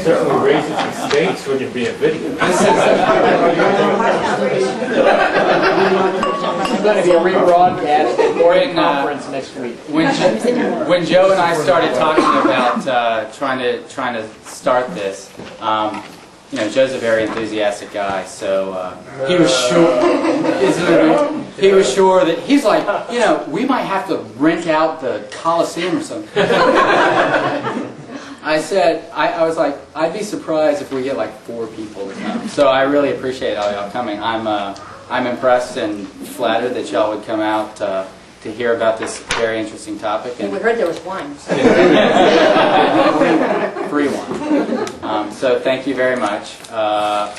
Certainly raises the stakes when you're being video. This is going to be rebroadcast during conference next week. when Joe and I started talking about trying to start this, you know, Joe's a very enthusiastic guy, so he was sure. He was sure that he's like, you know, we might have to rent out the Coliseum or something. I said, I was like, I'd be surprised if we get like 4 people to come. So I really appreciate all y'all coming. I'm impressed and flattered that y'all would come out to hear about this very interesting topic. And we heard there was wine. Free one. So thank you very much. A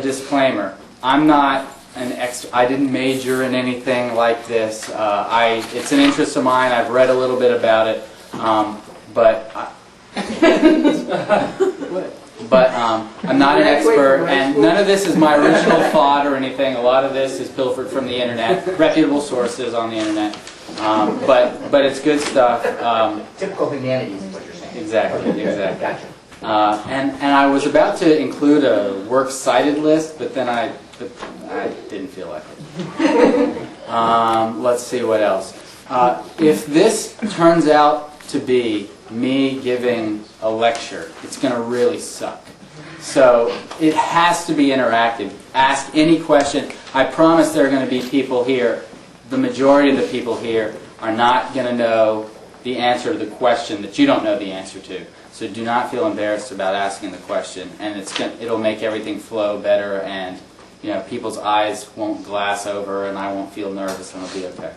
disclaimer: I'm not an I didn't major in anything like this. It's an interest of mine. I've read a little bit about it, but I'm not an expert, and none of this is my original thought or anything. A lot of this is pilfered from the internet, reputable sources on the internet. But it's good stuff. Typical humanities is what you're saying. Exactly. Gotcha. And I was about to include a works cited list, but then I didn't feel like it. Let's see what else. If this turns out to be me giving a lecture, it's going to really suck. So it has to be interactive. Ask any question. I promise there are going to be people here. The majority of the people here are not going to know the answer to the question that you don't know the answer to. So do not feel embarrassed about asking the question, and it'll make everything flow better, and you know, people's eyes won't glass over, and I won't feel nervous, and it'll be okay.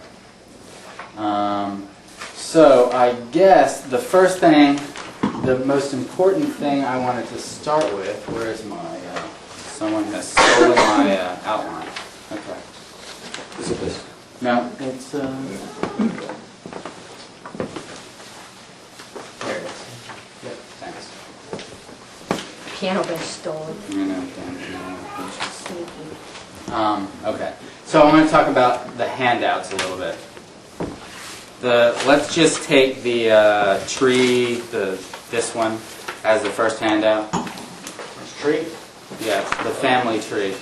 So I guess the first thing, the most important thing I wanted to start with, where's my, someone has stolen my outline. Okay. Is it this? No, it's, there it is. Yep, thanks. Piano bench stolen. Sneaky. Okay, so I want to talk about the handouts a little bit. Let's just take the tree, this one, as the first handout. Tree? Yeah, the family tree.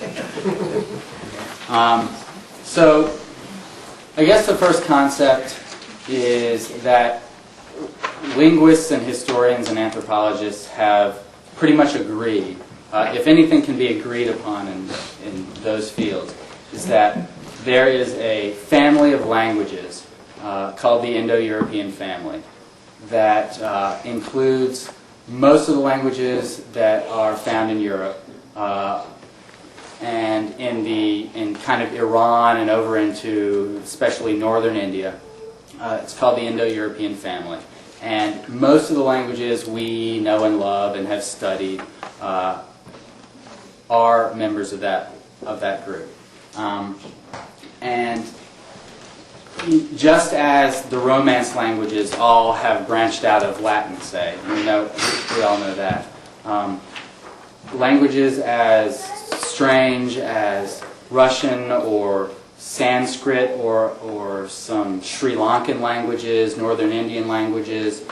So, I guess the first concept is that linguists and historians and anthropologists have pretty much agreed, if anything can be agreed upon in those fields, is that there is a family of languages called the Indo-European family that includes most of the languages that are found in Europe and in kind of Iran and over into especially northern India. It's called the Indo-European family. And most of the languages we know and love and have studied are members of that group. And just as the Romance languages all have branched out of Latin, say, we all know that. Languages as strange as Russian or Sanskrit or some Sri Lankan languages, Northern Indian languages,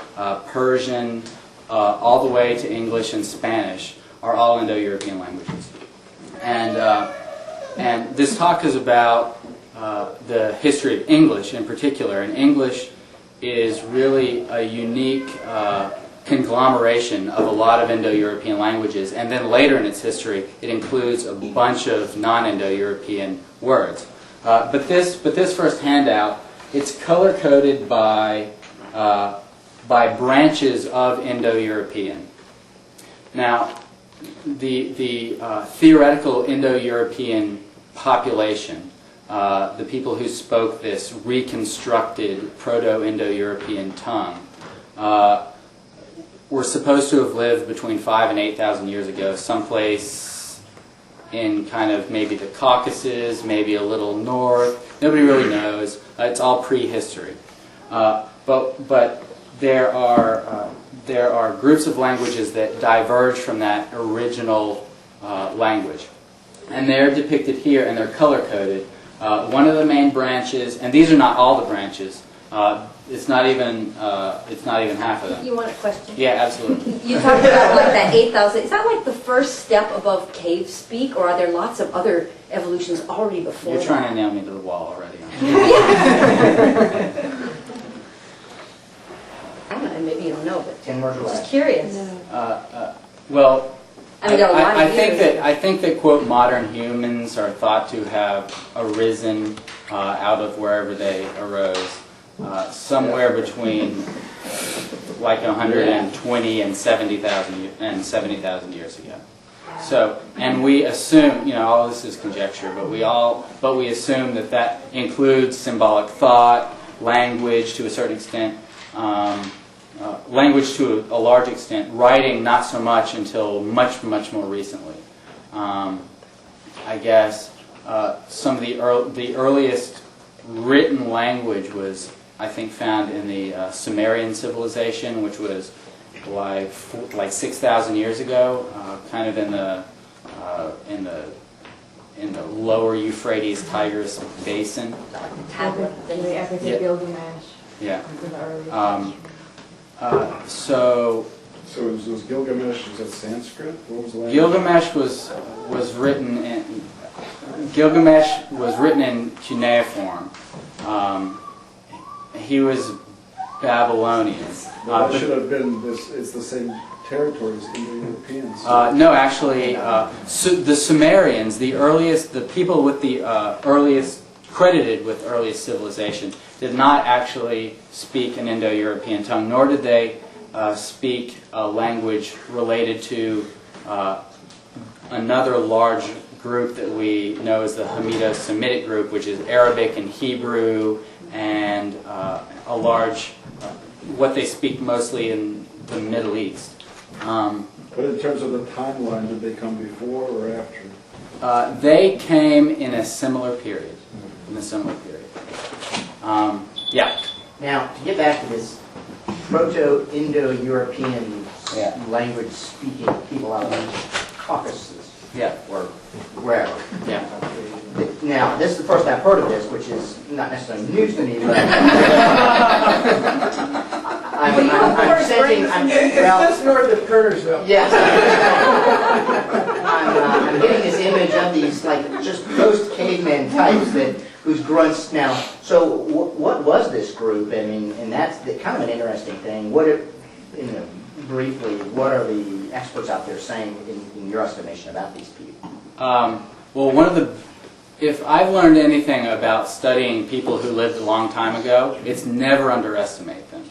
Persian, all the way to English and Spanish are all Indo-European languages. And this talk is about the history of English in particular, and English is really a unique conglomeration of a lot of Indo-European languages, and then later in its history it includes a bunch of non-Indo-European words. But this first handout, it's color-coded by branches of Indo-European. Now, the theoretical Indo-European population, the people who spoke this reconstructed Proto-Indo-European tongue, were supposed to have lived between 5,000 and 8,000 years ago, someplace in kind of maybe the Caucasus, maybe a little north. Nobody really knows. It's all prehistory. But there are groups of languages that diverge from that original language, and they're depicted here, and they're color-coded. One of the main branches, and these are not all the branches, it's not even half of them. You want a question? Yeah, absolutely. You talked about like that 8,000. Is that like the first step above cave speak, or are there lots of other evolutions already before? You're trying to nail me to the wall already. I don't know, maybe you don't know, but 10 words or I'm just less. curious. Well, I mean, there are a lot of years. I think that quote modern humans are thought to have arisen out of wherever they arose, somewhere between like 120 and 70,000 years ago. So, and we assume, you know, all this is conjecture, but we assume that that includes symbolic thought, language to a certain extent. Language to a large extent, writing not so much until much more recently. I guess some of the earliest written language was, I think, found in the Sumerian civilization, which was like 6,000 years ago, kind of in the lower Euphrates Tigris basin. Tablet. The Epic Yeah. of Gilgamesh. Yeah. Was in the early So was Gilgamesh, is that Sanskrit? What was the language? Gilgamesh was written in cuneiform. He was Babylonian. Well, that should have been this. It's the same territory as Indo-Europeans. No, actually, the Sumerians, the people with the credited with earliest civilization, did not actually speak an Indo-European tongue, nor did they speak a language related to another large group that we know as the Hamido-Semitic group, which is Arabic and Hebrew, and a large, what they speak mostly in the Middle East. But in terms of the timeline, did they come before or after? They came in a similar period. Yeah. Now, to get back to this Proto-Indo-European Yeah. language-speaking people out of Caucasus, Yeah. or wherever. Yeah. Now, this is the first I've heard of this, which is not necessarily news to me, but I'm sensing, Just north of Kernersville. yes. I'm getting this image of these, like, just post-caveman types whose grunts now. So, what was this group? I mean, and that's kind of an interesting thing. Briefly, what are the experts out there saying, in your estimation, about these people? Well, if I've learned anything about studying people who lived a long time ago, it's never underestimate them.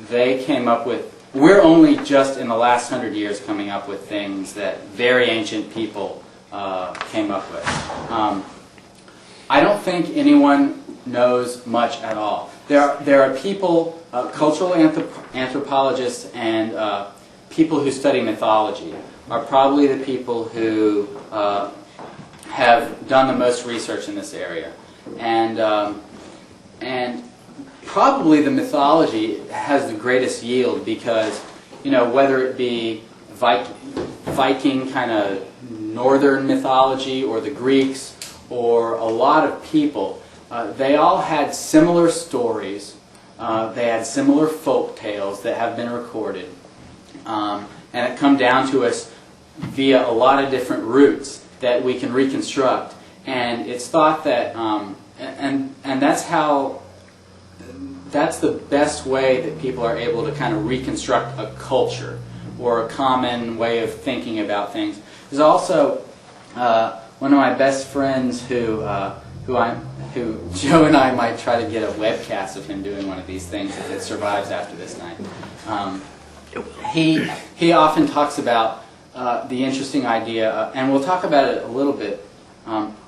They came up with, we're only just in the last 100 years coming up with things that very ancient people came up with. I don't think anyone knows much at all. There are people, cultural anthropologists and people who study mythology are probably the people who have done the most research in this area. And probably the mythology has the greatest yield because, you know, whether it be Viking kind of northern mythology or the Greeks or a lot of people, they all had similar stories. They had similar folk tales that have been recorded. And it come down to us via a lot of different routes that we can reconstruct. And it's thought that, and that's the best way that people are able to kind of reconstruct a culture or a common way of thinking about things. There's also one of my best friends who Joe and I might try to get a webcast of him doing one of these things if it survives after this night. He often talks about the interesting idea, and we'll talk about it a little bit.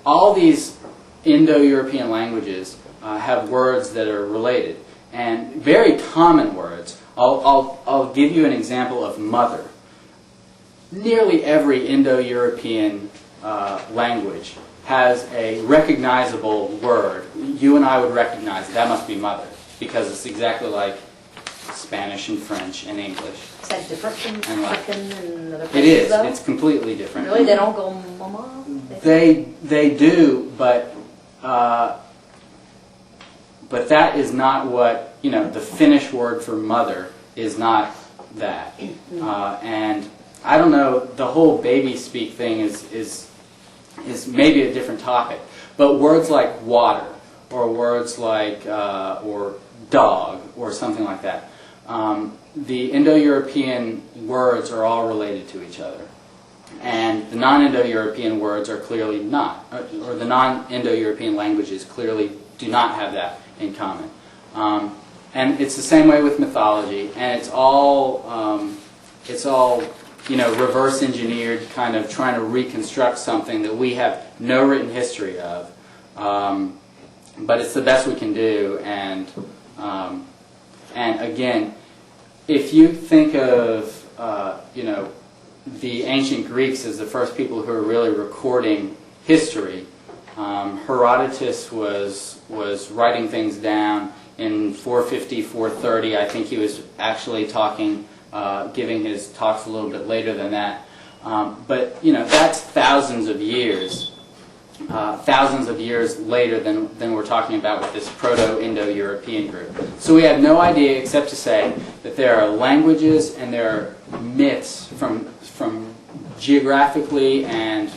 All these Indo-European languages have words that are related, and very common words. I'll give you an example of mother. Nearly every Indo-European language has a recognizable word. You and I would recognize it. That must be mother, because it's exactly like Spanish and French and English. Is that different from And like- African and other It places, is. though? It's completely different. Really? They don't go mama? They do, but But that is not what, the Finnish word for mother is not that. And I don't know, the whole baby speak thing is maybe a different topic. But words like water, or words like, or dog, or something like that, the Indo-European words are all related to each other. And the non-Indo-European words are clearly not, or the non-Indo-European languages clearly do not have that in common. And it's the same way with mythology, and it's all reverse engineered, kind of trying to reconstruct something that we have no written history of. But it's the best we can do, and again, if you think of the ancient Greeks as the first people who were really recording history, Herodotus was writing things down in 450, 430. I think he was actually talking, giving his talks a little bit later than that. But that's thousands of years later than we're talking about with this Proto-Indo-European group. So we have no idea except to say that there are languages and there are myths from geographically and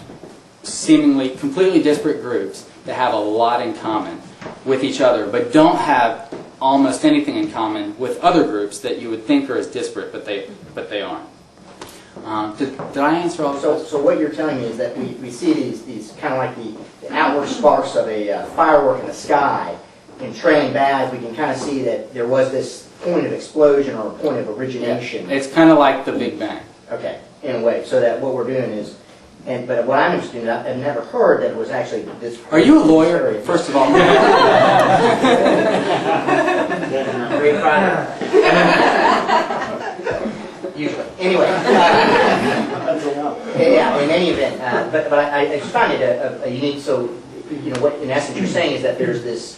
seemingly completely disparate groups that have a lot in common with each other, but don't have almost anything in common with other groups that you would think are as disparate, but they aren't. Did I answer all the questions? So what you're telling me is that we see these kind of like the outward sparks of a firework in the sky. In trailing back, we can kind of see that there was this point of explosion or a point of origination. Yeah. It's kind of like the Big Bang. Okay, in a way. So that what we're doing is, but what I'm interested in, I've never heard that it was actually this. Are you a lawyer, first of all? Great product. Usually. Anyway. Yeah, in any event. But I just find it a unique, so, what in essence you're saying is that there's this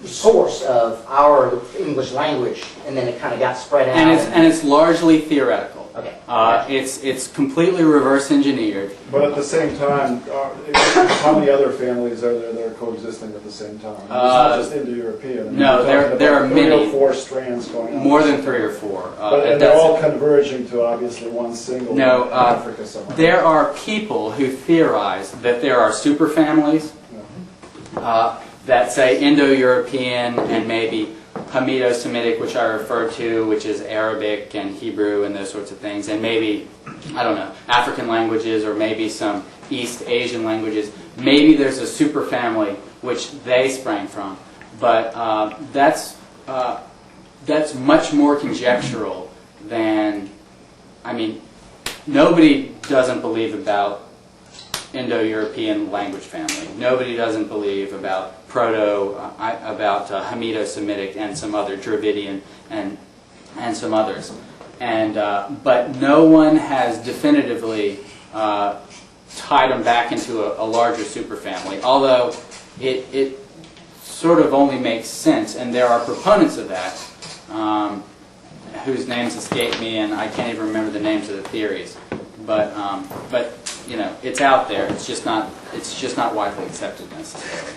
source of our English language, and then it kind of got spread out. And it's largely theoretical. Okay. It's completely reverse engineered. But at the same time, how many other families are there that are coexisting at the same time? It's not just Indo-European. No, there are many. 3 or 4 strands going on. More than 3 or 4. And they're all converging to obviously one single Africa somewhere. There are people who theorize that there are superfamilies that say Indo-European and maybe Hamido-Semitic, which I referred to, which is Arabic and Hebrew and those sorts of things, and maybe, I don't know, African languages or maybe some East Asian languages. Maybe there's a superfamily which they sprang from, but that's much more conjectural than, nobody doesn't believe about Indo-European language family. Nobody doesn't believe about about Hamido-Semitic and some other Dravidian and some others. But no one has definitively tied them back into a larger superfamily, although it sort of only makes sense, and there are proponents of that whose names escape me, and I can't even remember the names of the theories. But it's out there. It's just not widely accepted necessarily.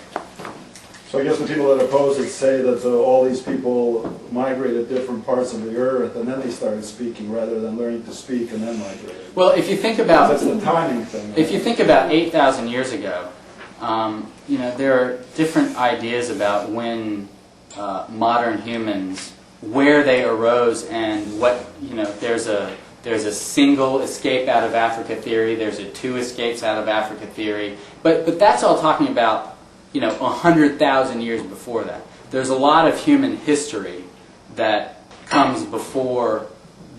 So I guess the people that oppose it say that all these people migrated different parts of the earth and then they started speaking rather than learning to speak and then migrated. Well, if you think about that's the timing thing. If you think about 8,000 years ago, there are different ideas about when modern humans, where they arose, and what There's a single escape out of Africa theory. There's a 2 escapes out of Africa theory. But that's all talking about 100,000 years before that. There's a lot of human history that comes before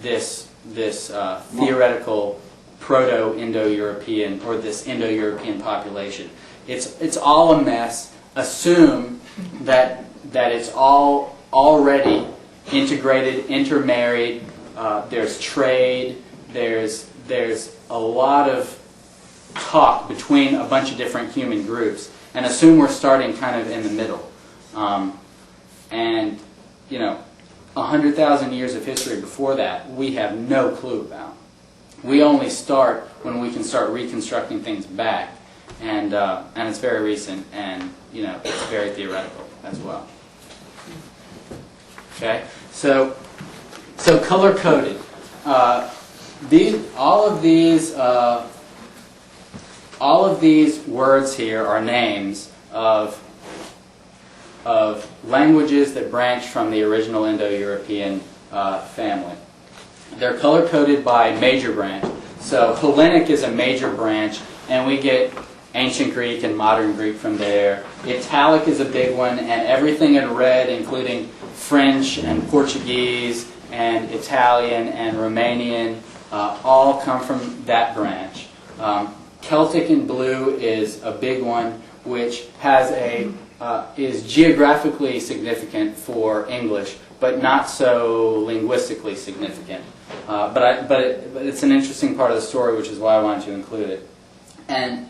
this theoretical Proto-Indo-European or this Indo-European population. It's all a mess. Assume that it's all already integrated, intermarried. There's trade. There's a lot of talk between a bunch of different human groups, and assume we're starting kind of in the middle. 100,000 years of history before that, we have no clue about. We only start when we can start reconstructing things back, and it's very recent, and it's very theoretical as well. Okay, so color coded. All of these words here are names of languages that branch from the original Indo-European family. They're color coded by major branch. So Hellenic is a major branch, and we get Ancient Greek and Modern Greek from there. Italic is a big one, and everything in red, including French and Portuguese and Italian and Romanian, all come from that branch. Celtic in blue is a big one, which has is geographically significant for English, but not so linguistically significant. But it's an interesting part of the story, which is why I wanted to include it. And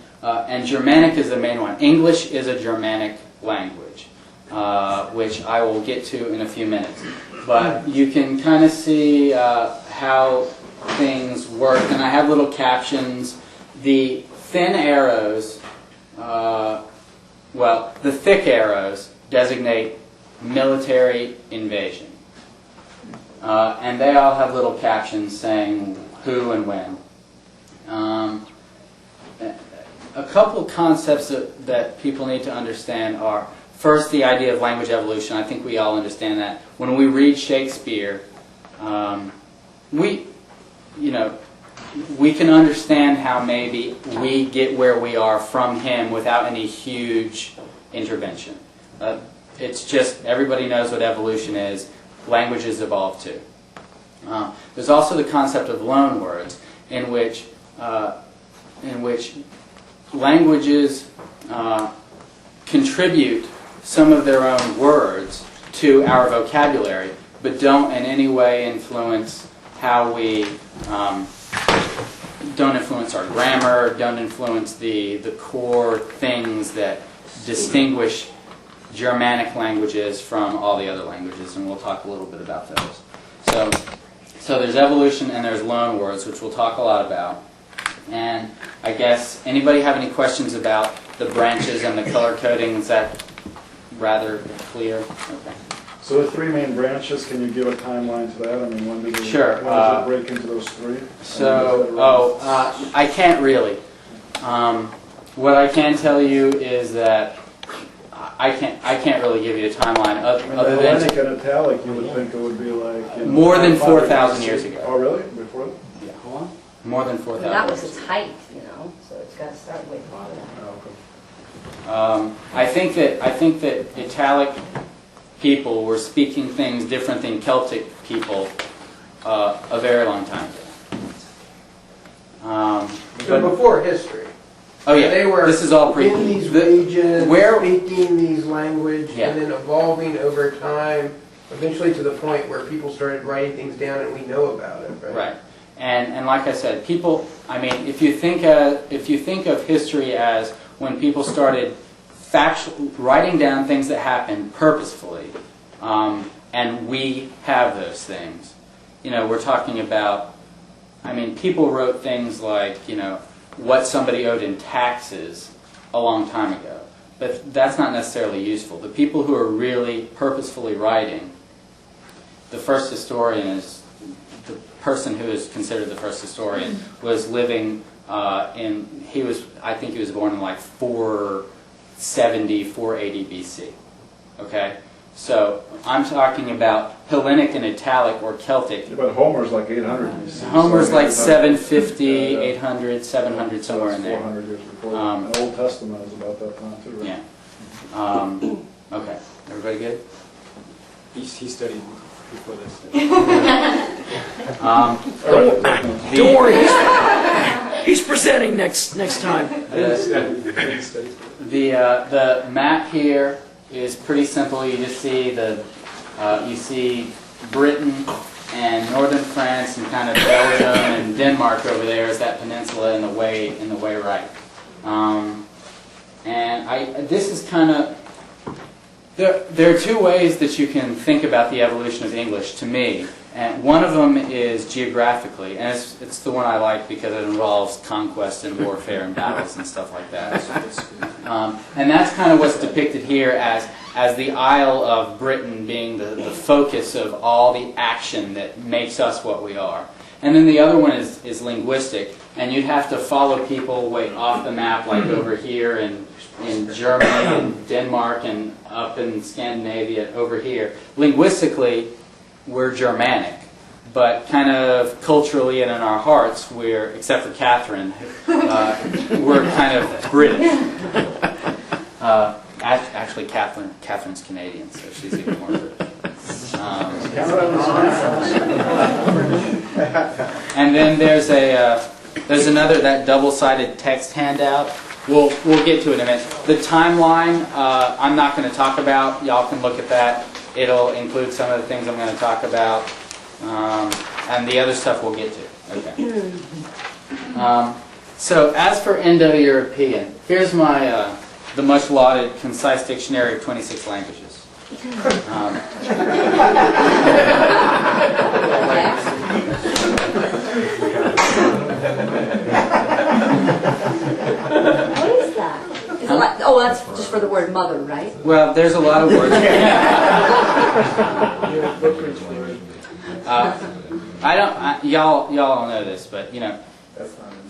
Germanic is the main one. English is a Germanic language, which I will get to in a few minutes. But you can kind of see how things work, and I have little captions. The thin arrows, the thick arrows designate military invasion. And they all have little captions saying who and when. A couple concepts that people need to understand are, first, the idea of language evolution. I think we all understand that. When we read Shakespeare, we can understand how maybe we get where we are from him without any huge intervention. It's just, everybody knows what evolution is. Languages evolve too. There's also the concept of loan words, in which languages contribute some of their own words to our vocabulary, but don't in any way influence how we don't influence our grammar, don't influence the core things that distinguish Germanic languages from all the other languages, and we'll talk a little bit about those. So there's evolution and there's loan words, which we'll talk a lot about. And I guess, anybody have any questions about the branches and the color coding? Is that rather clear? Okay. So the three main branches, can you give a timeline to that? I mean, when did Sure. When does it break into those three? I can't really. What I can tell you is that I can't really give you a timeline other than Hellenic and Italic, you would think it would be like more than 4,000 years ago. Oh, really? Before? Yeah. More than 4,000. That was its height, so it's got to start way farther. Oh, okay. I think that Italic people were speaking things different than Celtic people a very long time ago. So before history. Oh yeah, They were this is all pre. in these regions, where- speaking these language, Yeah. and then evolving over time, eventually to the point where people started writing things down and we know about it, right? Right, and like I said, people. I mean, if you think of history as when people started writing down things that happened purposefully, and we have those things. We're talking about. I mean, people wrote things like what somebody owed in taxes a long time ago. But that's not necessarily useful. The people who are really purposefully writing, the first historian is, the person who is considered the first historian was living I think he was born in like 470, 480 BC. Okay? So I'm talking about Hellenic and Italic or Celtic. Yeah, but Homer's like 800 BC. Homer's so like 750, 800, 700, somewhere in there. 400 years before. And Old Testament is about that time too, right? Yeah. Okay. Everybody good? He studied before this. Don't worry, he's presenting next time. The map here is pretty simple. You just see you see Britain and northern France and kind of Belgium and Denmark over there is that peninsula in the way right. This is kind of there are two ways that you can think about the evolution of English to me, And one of them is geographically, and it's the one I like because it involves conquest and warfare and battles and stuff like that. And that's kind of what's depicted here as the Isle of Britain being the focus of all the action that makes us what we are. And then the other one is linguistic, and you'd have to follow people way off the map, like over here in Germany and Denmark and up in Scandinavia over here. Linguistically, we're Germanic, but kind of culturally and in our hearts, except for Catherine, we're kind of British. Actually, Catherine's Canadian, so she's even more British. And then there's another, that double-sided text handout. We'll get to it in a minute. The timeline, I'm not going to talk about. Y'all can look at that. It'll include some of the things I'm going to talk about, and the other stuff we'll get to. Okay. So as for Indo-European, here's my the much lauded concise dictionary of 26 languages. What is that? Is it like, oh, that's just for the word mother, right? Well, there's a lot of words. Y'all all know this, but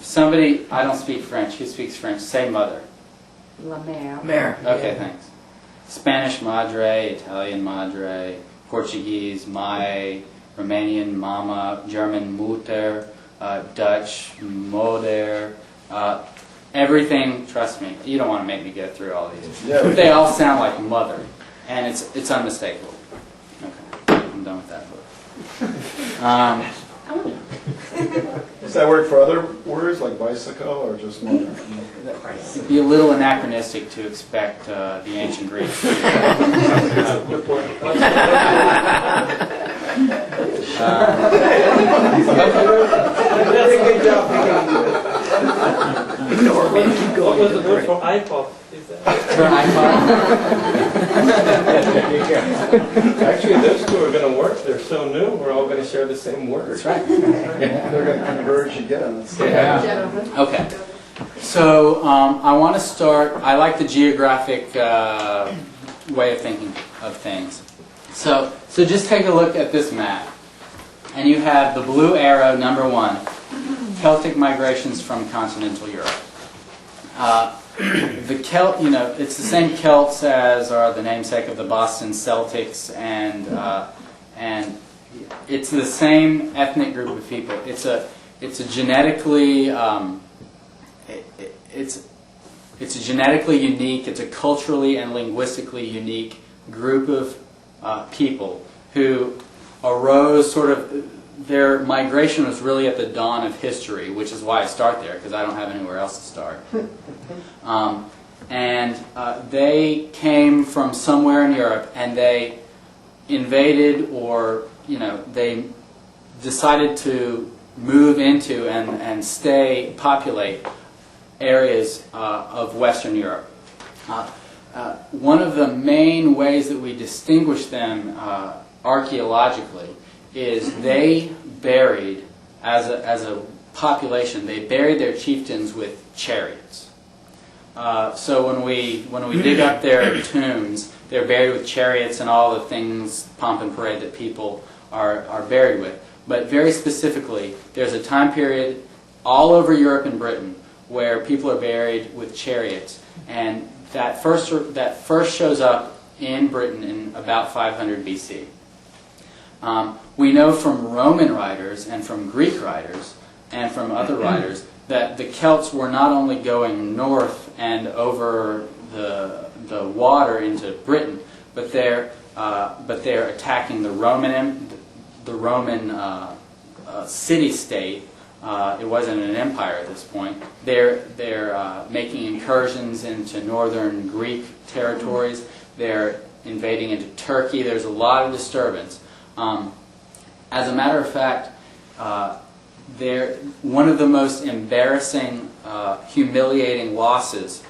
somebody, I don't speak French. Who speaks French? Say mother. La mère. Mare. Okay, thanks. Spanish madre, Italian madre, Portuguese mai, Romanian mama, German Mutter, Dutch Moder, everything, trust me, you don't want to make me go through all these. Yeah. They all sound like mother, and it's unmistakable. Okay, I'm done with that book. Does that work for other words like bicycle or just mother? It'd be a little anachronistic to expect the ancient Greeks. What was the word for iPod? Is that? For iPod? Actually, those two are going to work. They're so new. We're all going to share the same word. That's right. They're going to converge again. Yeah. Okay. So I want to start. I like the geographic way of thinking of things. So just take a look at this map, and you have the blue arrow, number 1, Celtic migrations from continental Europe. The Celt, it's the same Celts as are the namesake of the Boston Celtics, and it's the same ethnic group of people. It's a genetically it's a genetically unique, it's a culturally and linguistically unique group of people who arose sort of. Their migration was really at the dawn of history, which is why I start there, because I don't have anywhere else to start. They came from somewhere in Europe, and they invaded, or they decided to move into and populate areas of Western Europe. One of the main ways that we distinguish them archaeologically is they buried, as a population, they buried their chieftains with chariots. So when we dig up their tombs, they're buried with chariots and all the things, pomp and parade, that people are buried with. But very specifically, there's a time period all over Europe and Britain where people are buried with chariots, and that first shows up in Britain in about 500 BC. We know from Roman writers and from Greek writers and from other writers that the Celts were not only going north and over the water into Britain, but they're attacking the Roman city-state. It wasn't an empire at this point. They're making incursions into northern Greek territories. They're invading into Turkey. There's a lot of disturbance. As a matter of fact, one of the most embarrassing, humiliating losses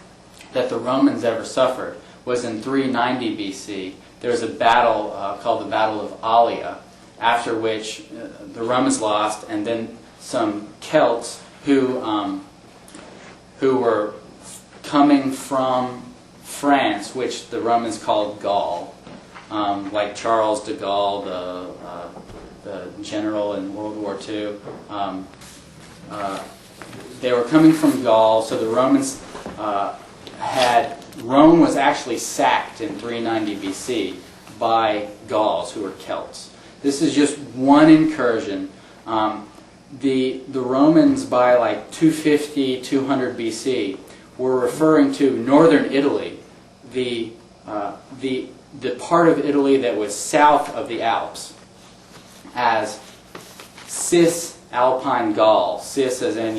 that the Romans ever suffered was in 390 BC. There was a battle called the Battle of Allia, after which the Romans lost, and then some Celts who were coming from France, which the Romans called Gaul, like Charles de Gaulle, the general in World War II. They were coming from Gaul, so the Romans Rome was actually sacked in 390 BC by Gauls, who were Celts. This is just one incursion. The Romans, by like 250, 200 BC, were referring to northern Italy, the part of Italy that was south of the Alps, as Cisalpine Gaul. Cis, as in,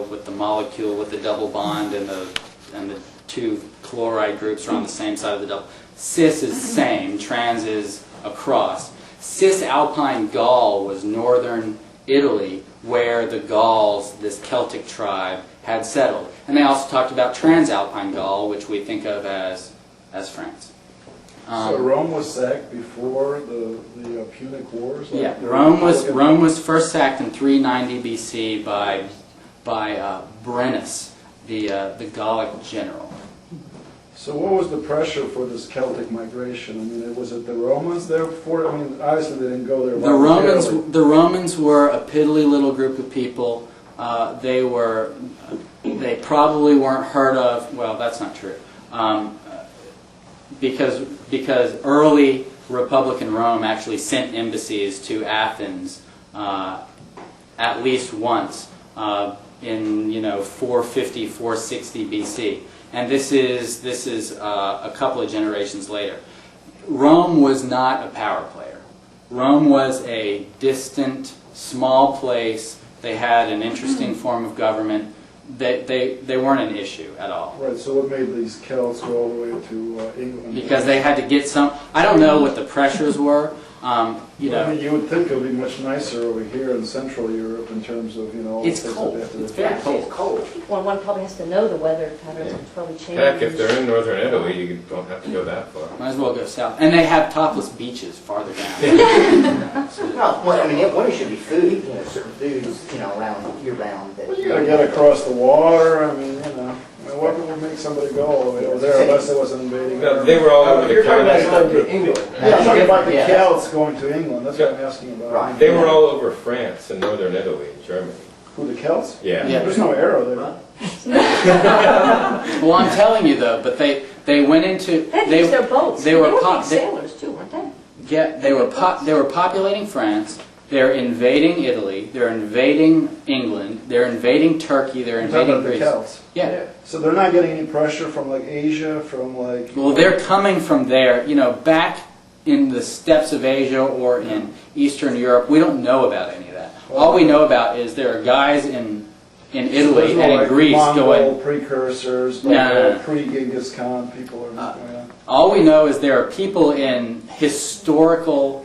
with the molecule with the double bond and the two chloride groups are on the same side of the double. Cis is same, trans is across. Cisalpine Gaul was northern Italy, where the Gauls, this Celtic tribe, had settled. And they also talked about Transalpine Gaul, which we think of as France. So Rome was sacked before the Punic Wars? Yeah, Rome was first sacked in 390 BC by Brennus, the Gallic general. So what was the pressure for this Celtic migration? I mean, was it the Romans there before? I mean, obviously they didn't go there. The Romans were a piddly little group of people. They probably weren't heard of. Well, that's not true. Because early Republican Rome actually sent embassies to Athens at least once in 450, 460 BC. And this is a couple of generations later. Rome was not a power player. Rome was a distant, small place. They had an interesting form of government. They weren't an issue at all. Right, so what made these Celts go all the way to England? Because they had to get some... I don't know what the pressures were. I mean, you would think it would be much nicer over here in Central Europe in terms of, all It's the things cold. that they have to do. It's very It's cold. One probably has to know the weather patterns, which probably change. Heck, if they're in northern Italy, you don't have to go that far. Might as well go south. And they have topless beaches farther down. No, well, I mean, one should be food, certain foods, around year-round. Well, you gotta get across the water, I mean, what would make somebody go all the way over there unless it was an invading No, army? they were all over the You're talking about going continent. to England. Yeah, I'm talking about the Yeah. Celts going to England, that's what I'm asking about. Right. They were all over France and northern Italy and Germany. Who, the Celts? Yeah. Yeah. There's no arrow there. Well, I'm telling you though, but they went into... They used their boats. They were big sailors too, weren't they? Yeah, they were populating France. They're invading Italy. They're invading England. They're invading Turkey. They're I'm talking invading about the Greece. Celts. Yeah. So they're not getting any pressure from like Asia, from like... Well, they're coming from there. Back in the steppes of Asia or in Eastern Europe, we don't know about any of that. All we know about is there are guys in Italy There's no, and in like, Greece Mongol going... precursors, No, like no, no. pre-Genghis Khan people are not going on. All we know is there are people in historical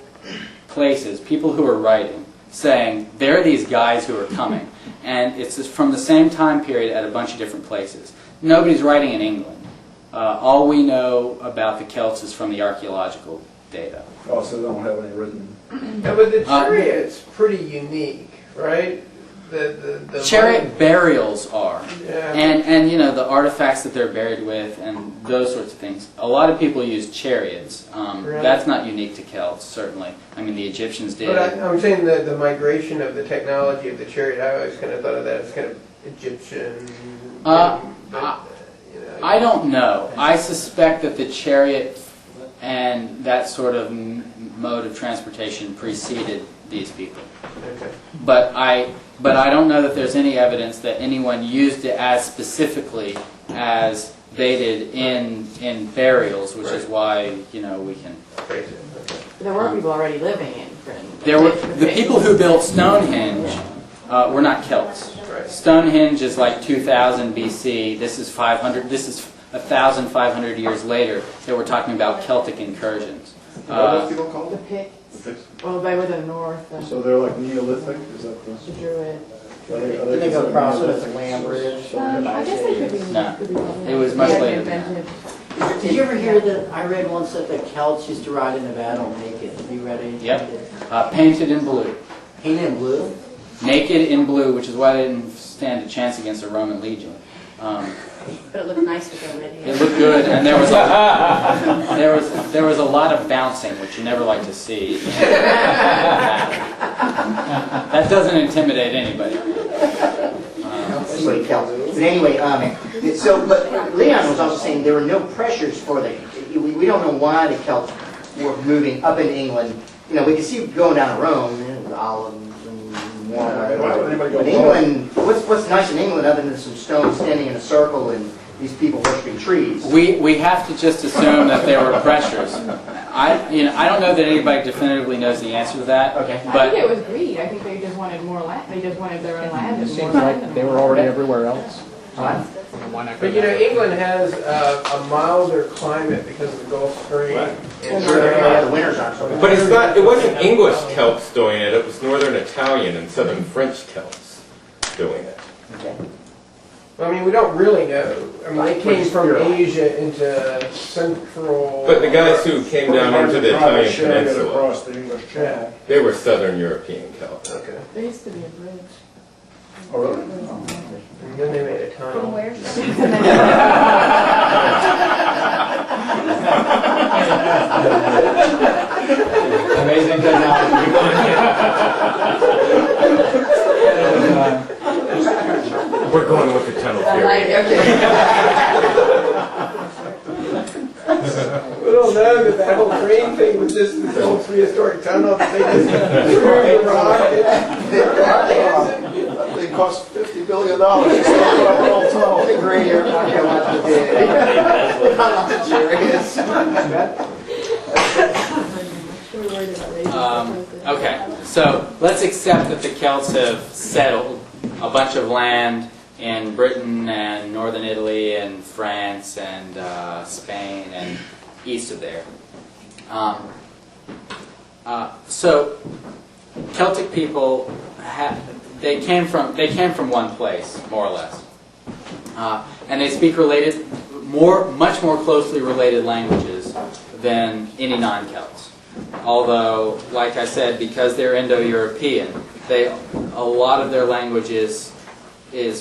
places, people who are writing, saying, there are these guys who are coming. And it's from the same time period at a bunch of different places. Nobody's writing in England. All we know about the Celts is from the archaeological data. Also, they don't have any written. Yeah, but the chariot's pretty unique, right? The Chariot burials are. Yeah. And the artifacts that they're buried with and those sorts of things. A lot of people use chariots. Right. That's not unique to Celts, certainly. I mean, the Egyptians did. But I'm saying that the migration of the technology of the chariot, I always kind of thought of that as kind of Egyptian. I don't know. I suspect that the chariot and that sort of mode of transportation preceded these people. Okay. But I don't know that there's any evidence that anyone used it as specifically as they did in burials, which is why we can. Crazy. Okay. There were people already living in Britain. There were the people who built Stonehenge were not Celts. Right. Stonehenge is like 2000 BC. This is 500. This is 1,500 years later that we're talking about Celtic incursions. What are those people called? The Picts. Well, they were the North. So they're like Neolithic? Is that the... The Druid. Did they go across with the land bridge? I guess they could be. No. Could be It was much later than that. invented. Did you ever hear that, I read once that the Celts used to ride into battle naked. Have you already. Yep. Painted in blue. Painted in blue? Naked in blue, which is why they didn't stand a chance against a Roman legion. But it looked nice with them ready. It looked good, and there was a lot of bouncing, which you never like to see. That doesn't intimidate anybody. Anyway, Celts. But anyway, but Leon was also saying there were no pressures for the. We don't know why the Celts were moving up into England. You know, we can see going down to Rome, olives and wine. But England, what's nice in England other than some stones standing in a circle and these people worshiping trees? We have to just assume that there were pressures. I don't know that anybody definitively knows the answer to that. Okay. I But think it was greed. I think they just wanted more land. They just wanted their own land. It and seems more like land. they were already everywhere else. What? Why not go But you know, back? England has a milder climate because of the Gulf Stream. Right. And The winters aren't so bad. But it's not. It wasn't English Celts doing it. It was Northern Italian and Southern French Celts doing it. Okay. I mean, we don't really know. I mean, they came from Asia into Central. But the guys who came down into the Italian peninsula, across the English Channel. they were Southern European Celts. Okay. There used to be a bridge. Oh, really? And then they made a From tunnel. where? Amazing technology. We're going with the tunnel I like theory. We don't know that whole train thing was just this old prehistoric tunnel that they just threw the rock. That thing cost $50 billion. It's still a world tunnel. The greater, okay, what okay, so let's accept that the Celts have settled a bunch of land in Britain and northern Italy and France and Spain and east of there. So Celtic people they came from one place, more or less, and they speak much more closely related languages than any non-Celts. Although, like I said, because they're Indo-European, a lot of their language is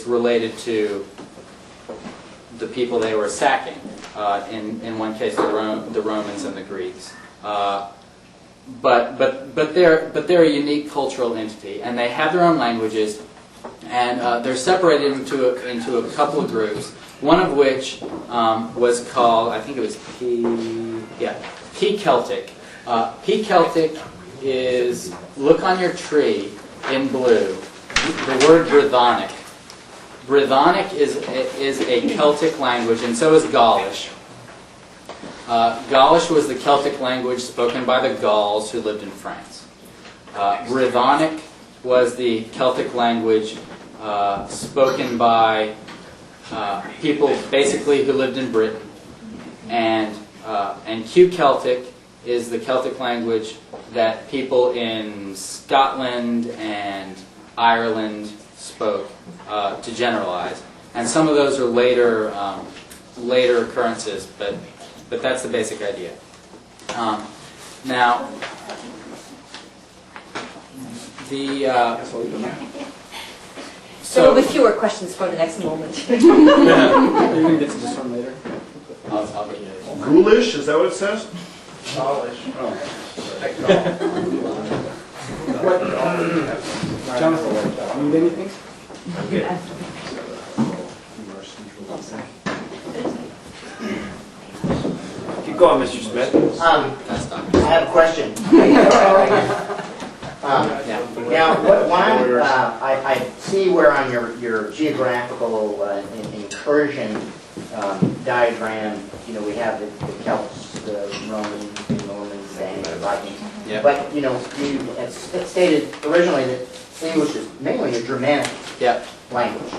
related to the people they were sacking. In one case, the Romans and the Greeks. But they're a unique cultural entity, and they have their own languages, and they're separated into a couple of groups. One of which was called, I think it was P Celtic. P Celtic is, look on your tree in blue, the word Brythonic. Brythonic is a Celtic language, and so is Gaulish. Gaulish was the Celtic language spoken by the Gauls who lived in France. Brythonic was the Celtic language spoken by people basically who lived in Britain. And Q Celtic is the Celtic language that people in Scotland and Ireland spoke, to generalize. And some of those are later occurrences, but that's the basic idea. Now, So there'll be fewer questions for the next moment. Are you going to get to this one later? I'll get you. Ghoulish, is that what it says? Gaulish. Like Jonathan, you need anything? Keep going, Mr. Smith. I have a question. Now, I see where on your geographical incursion diagram, we have the Celts, the Romans, the Normans, and the Vikings. Yep. But, it's stated originally that English is mainly a Germanic Yep. language.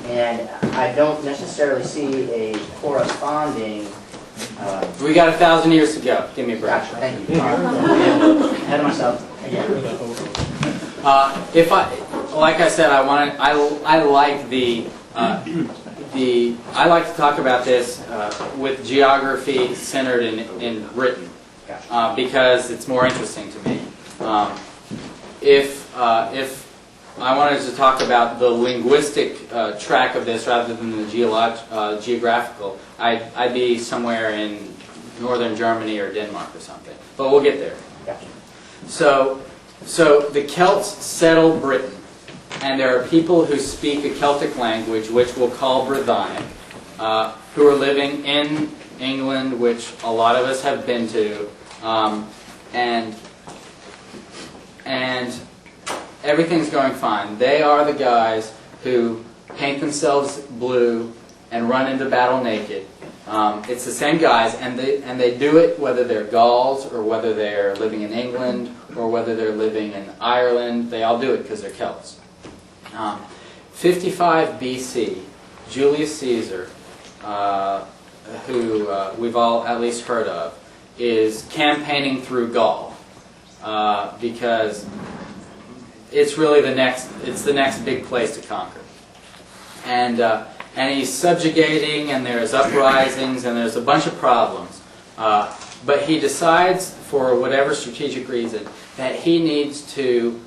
And I don't necessarily see a corresponding... We got 1,000 years to go. Give me a break. Gotcha, thank you. Ahead of myself again. Like I said, I like to talk about this with geography centered in Britain, because it's more interesting to me. If I wanted to talk about the linguistic track of this rather than the geographical, I'd be somewhere in northern Germany or Denmark or something. But we'll get there. So the Celts settle Britain, and there are people who speak a Celtic language, which we'll call Brythonic, who are living in England, which a lot of us have been to, and everything's going fine. They are the guys who paint themselves blue and run into battle naked. It's the same guys, and they do it whether they're Gauls or whether they're living in England or whether they're living in Ireland. They all do it because they're Celts. 55 BC, Julius Caesar, who we've all at least heard of, is campaigning through Gaul because it's really the next big place to conquer, and he's subjugating, and there's uprisings, and there's a bunch of problems, but he decides, for whatever strategic reason, that he needs to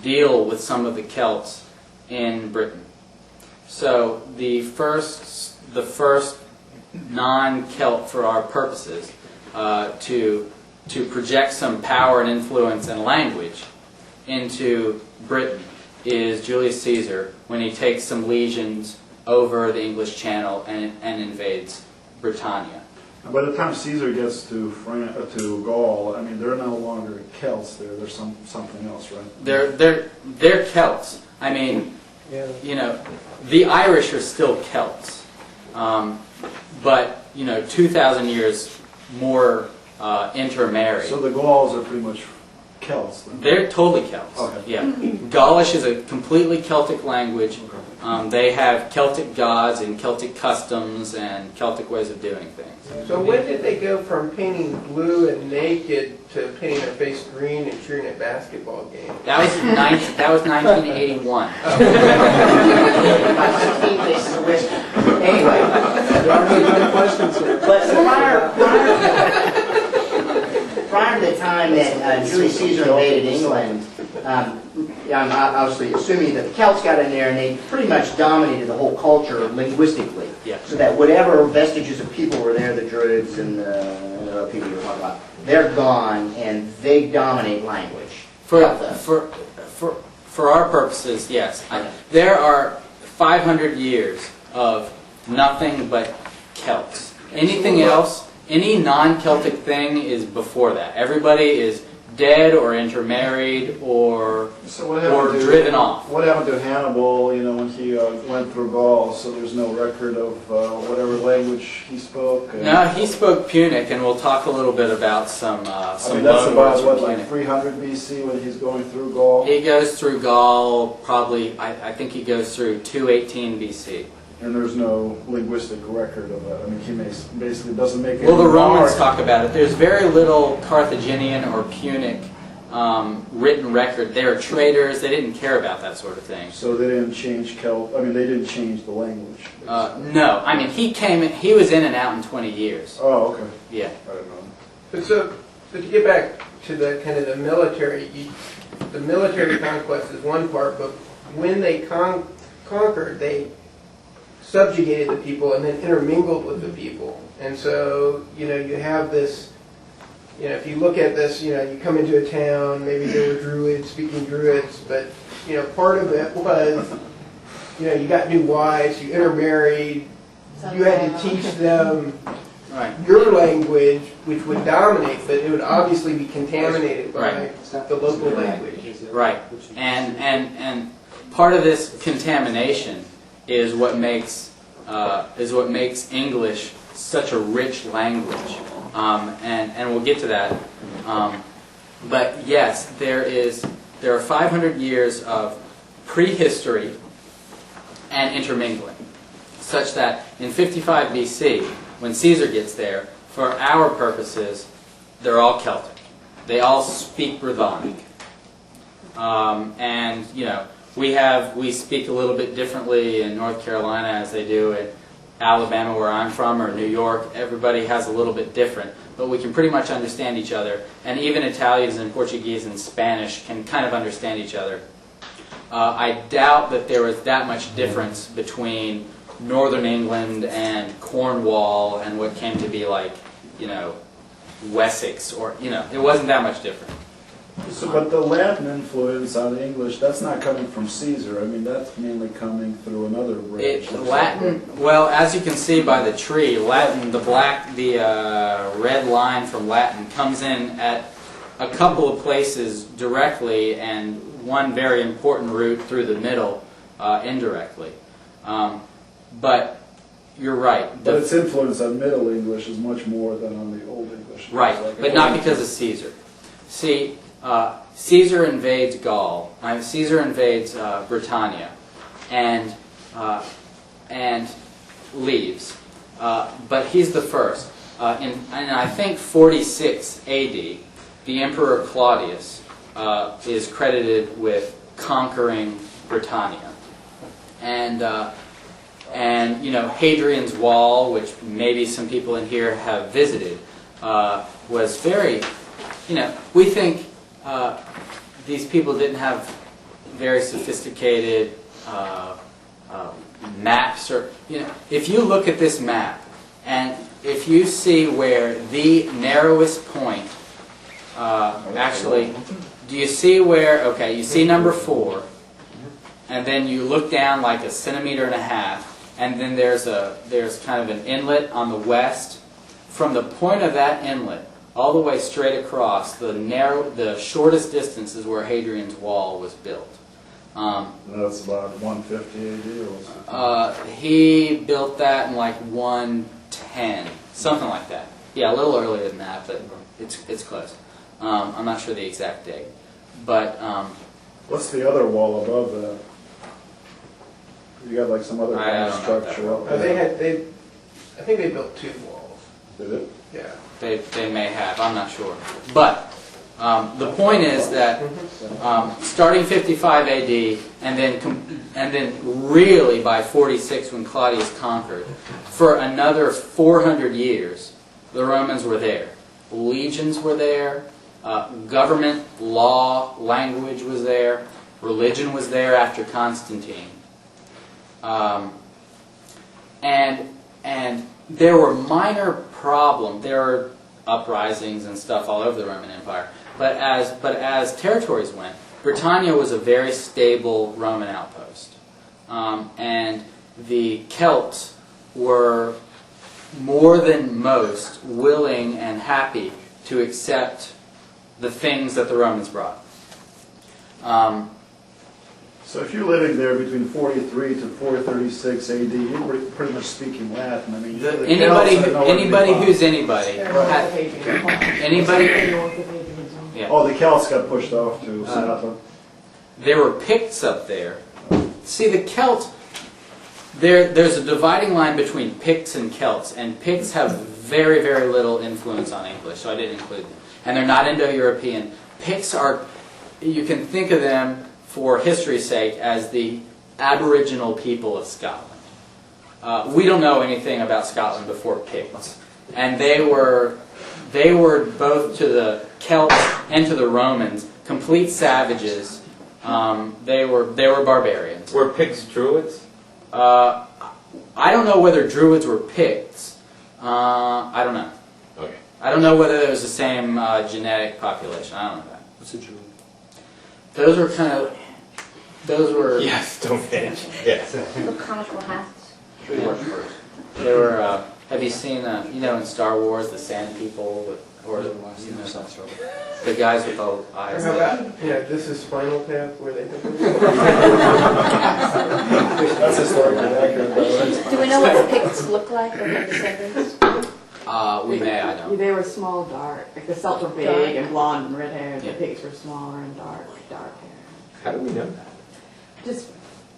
deal with some of the Celts in Britain. So the first non-Celt, for our purposes, to project some power and influence and language into Britain is Julius Caesar, when he takes some legions over the English Channel and invades Britannia. By the time Caesar gets to Gaul, I mean, they're no longer Celts. They're something else, right? They're Celts. I mean, you know, the Irish are still Celts, but 2,000 years more intermarried. So the Gauls are pretty much Celts, then? They're totally Celts. Okay. Yeah, Gaulish is a completely Celtic language. They have Celtic gods and Celtic customs and Celtic ways of doing things. So when did they go from painting blue and naked to painting their face green and cheering at basketball games? That was 1981. About 16 cases of whiskey. Anyway, Good questions here. but prior to the time that Julius Caesar invaded England, I'm obviously assuming that the Celts got in there and they pretty much dominated the whole culture linguistically. Yeah. So that whatever vestiges of people were there, the Druids and the other people you were talking about, they're gone and they dominate language. For our purposes, yes. There are 500 years of nothing but Celts. Anything else, any non-Celtic thing is before that. Everybody is dead or intermarried or driven off. What happened to Hannibal, when he went through Gaul, so there's no record of whatever language he spoke? No, he spoke Punic, and we'll talk a little bit about some that's loan about, words from like Punic. 300 BC when he's going through Gaul? He goes through Gaul probably, I think he goes through 218 BC. And there's no linguistic record of that. I mean, he basically doesn't make any Well, the Romans mark. talk about it. There's very little Carthaginian or Punic written record. They were traders. They didn't care about that sort of thing. So they didn't change they didn't change the language. No. I mean, he was in and out in 20 years. Oh, okay. Yeah. I don't know. But to get back to the kind of the military conquest is one part, but when they conquered, they subjugated the people and then intermingled with the people. And so, you have this, if you look at this, you come into a town, maybe there were Druids speaking Druids, but, part of it was, you got new wives, you intermarried, you had to teach them your language, which would dominate, but it would obviously be contaminated by the local language. Right. And part of this contamination is what makes English such a rich language, and we'll get to that. But yes, there are 500 years of prehistory and intermingling, such that in 55 BC, when Caesar gets there, for our purposes, they're all Celtic. They all speak Brythonic, and we speak a little bit differently in North Carolina as they do Alabama, where I'm from, or New York, everybody has a little bit different, but we can pretty much understand each other, and even Italians and Portuguese and Spanish can kind of understand each other. I doubt that there was that much difference between Northern England and Cornwall and what came to be like, Wessex, or, it wasn't that much different. So, but the Latin influence on English, that's not coming from Caesar. I mean, that's mainly coming through another branch. Latin, well, as you can see by the tree, Latin, the red line from Latin comes in at a couple of places directly, and one very important route through the middle indirectly. But you're right. But its influence on Middle English is much more than on the Old English. Right, but not because of Caesar. See, Caesar invades Gaul. Caesar invades Britannia, and leaves. But he's the first. In I think 46 A.D., the Emperor Claudius is credited with conquering Britannia, and Hadrian's Wall, which maybe some people in here have visited, was very. We think these people didn't have very sophisticated maps, or if you look at this map and if you see where the narrowest point, actually, do you see where? Okay, you see number 4, and then you look down like 1.5 centimeters, and then there's kind of an inlet on the west. From the point of that inlet all the way straight across, the shortest distance is where Hadrian's Wall was built. That's about 150 AD. He built that in like 110, something like that. Yeah, a little earlier than that, but it's close. I'm not sure the exact date, but what's the other wall above that? You got like some other kind of structure up there. I think they built 2 walls. Did it? Yeah. They may have, I'm not sure. But the point is that starting 55 AD and then really by 46 when Claudius conquered, for another 400 years, the Romans were there. Legions were there. Government, law, language was there. Religion was there after Constantine. And there were minor problems. There were uprisings and stuff all over the Roman Empire. But as territories went, Britannia was a very stable Roman outpost. And the Celts were more than most willing and happy to accept the things that the Romans brought. So if you're living there between 43 to 436 AD, you're pretty much speaking Latin. I mean, Anybody who's anybody. Anybody. Yeah. Oh, the Celts got pushed off to Scotland. There were Picts up there. See, the Celts, there's a dividing line between Picts and Celts, and Picts have very, very little influence on English, so I didn't include them. And they're not Indo-European. Picts are, you can think of them, for history's sake, as the Aboriginal people of Scotland. We don't know anything about Scotland before Picts. And they were both to the Celts and to the Romans complete savages. They were barbarians. Were Picts Druids? I don't know whether Druids were Picts. I don't know. Okay. I don't know whether it was the same genetic population. I don't know that. What's a Druid? Those were. Yes, don't finish. Yes. The conical hats. They were. Have you seen in Star Wars the Sand People or the guys with the eyes? How about, this is Spinal Tap where they That's historically accurate, by the way. Do we know what the Picts look like or their descendants? We may. I don't. They were small, dark. Like the Celts were big and blonde and red haired. The Picts were smaller and dark hair. How do we know that? Just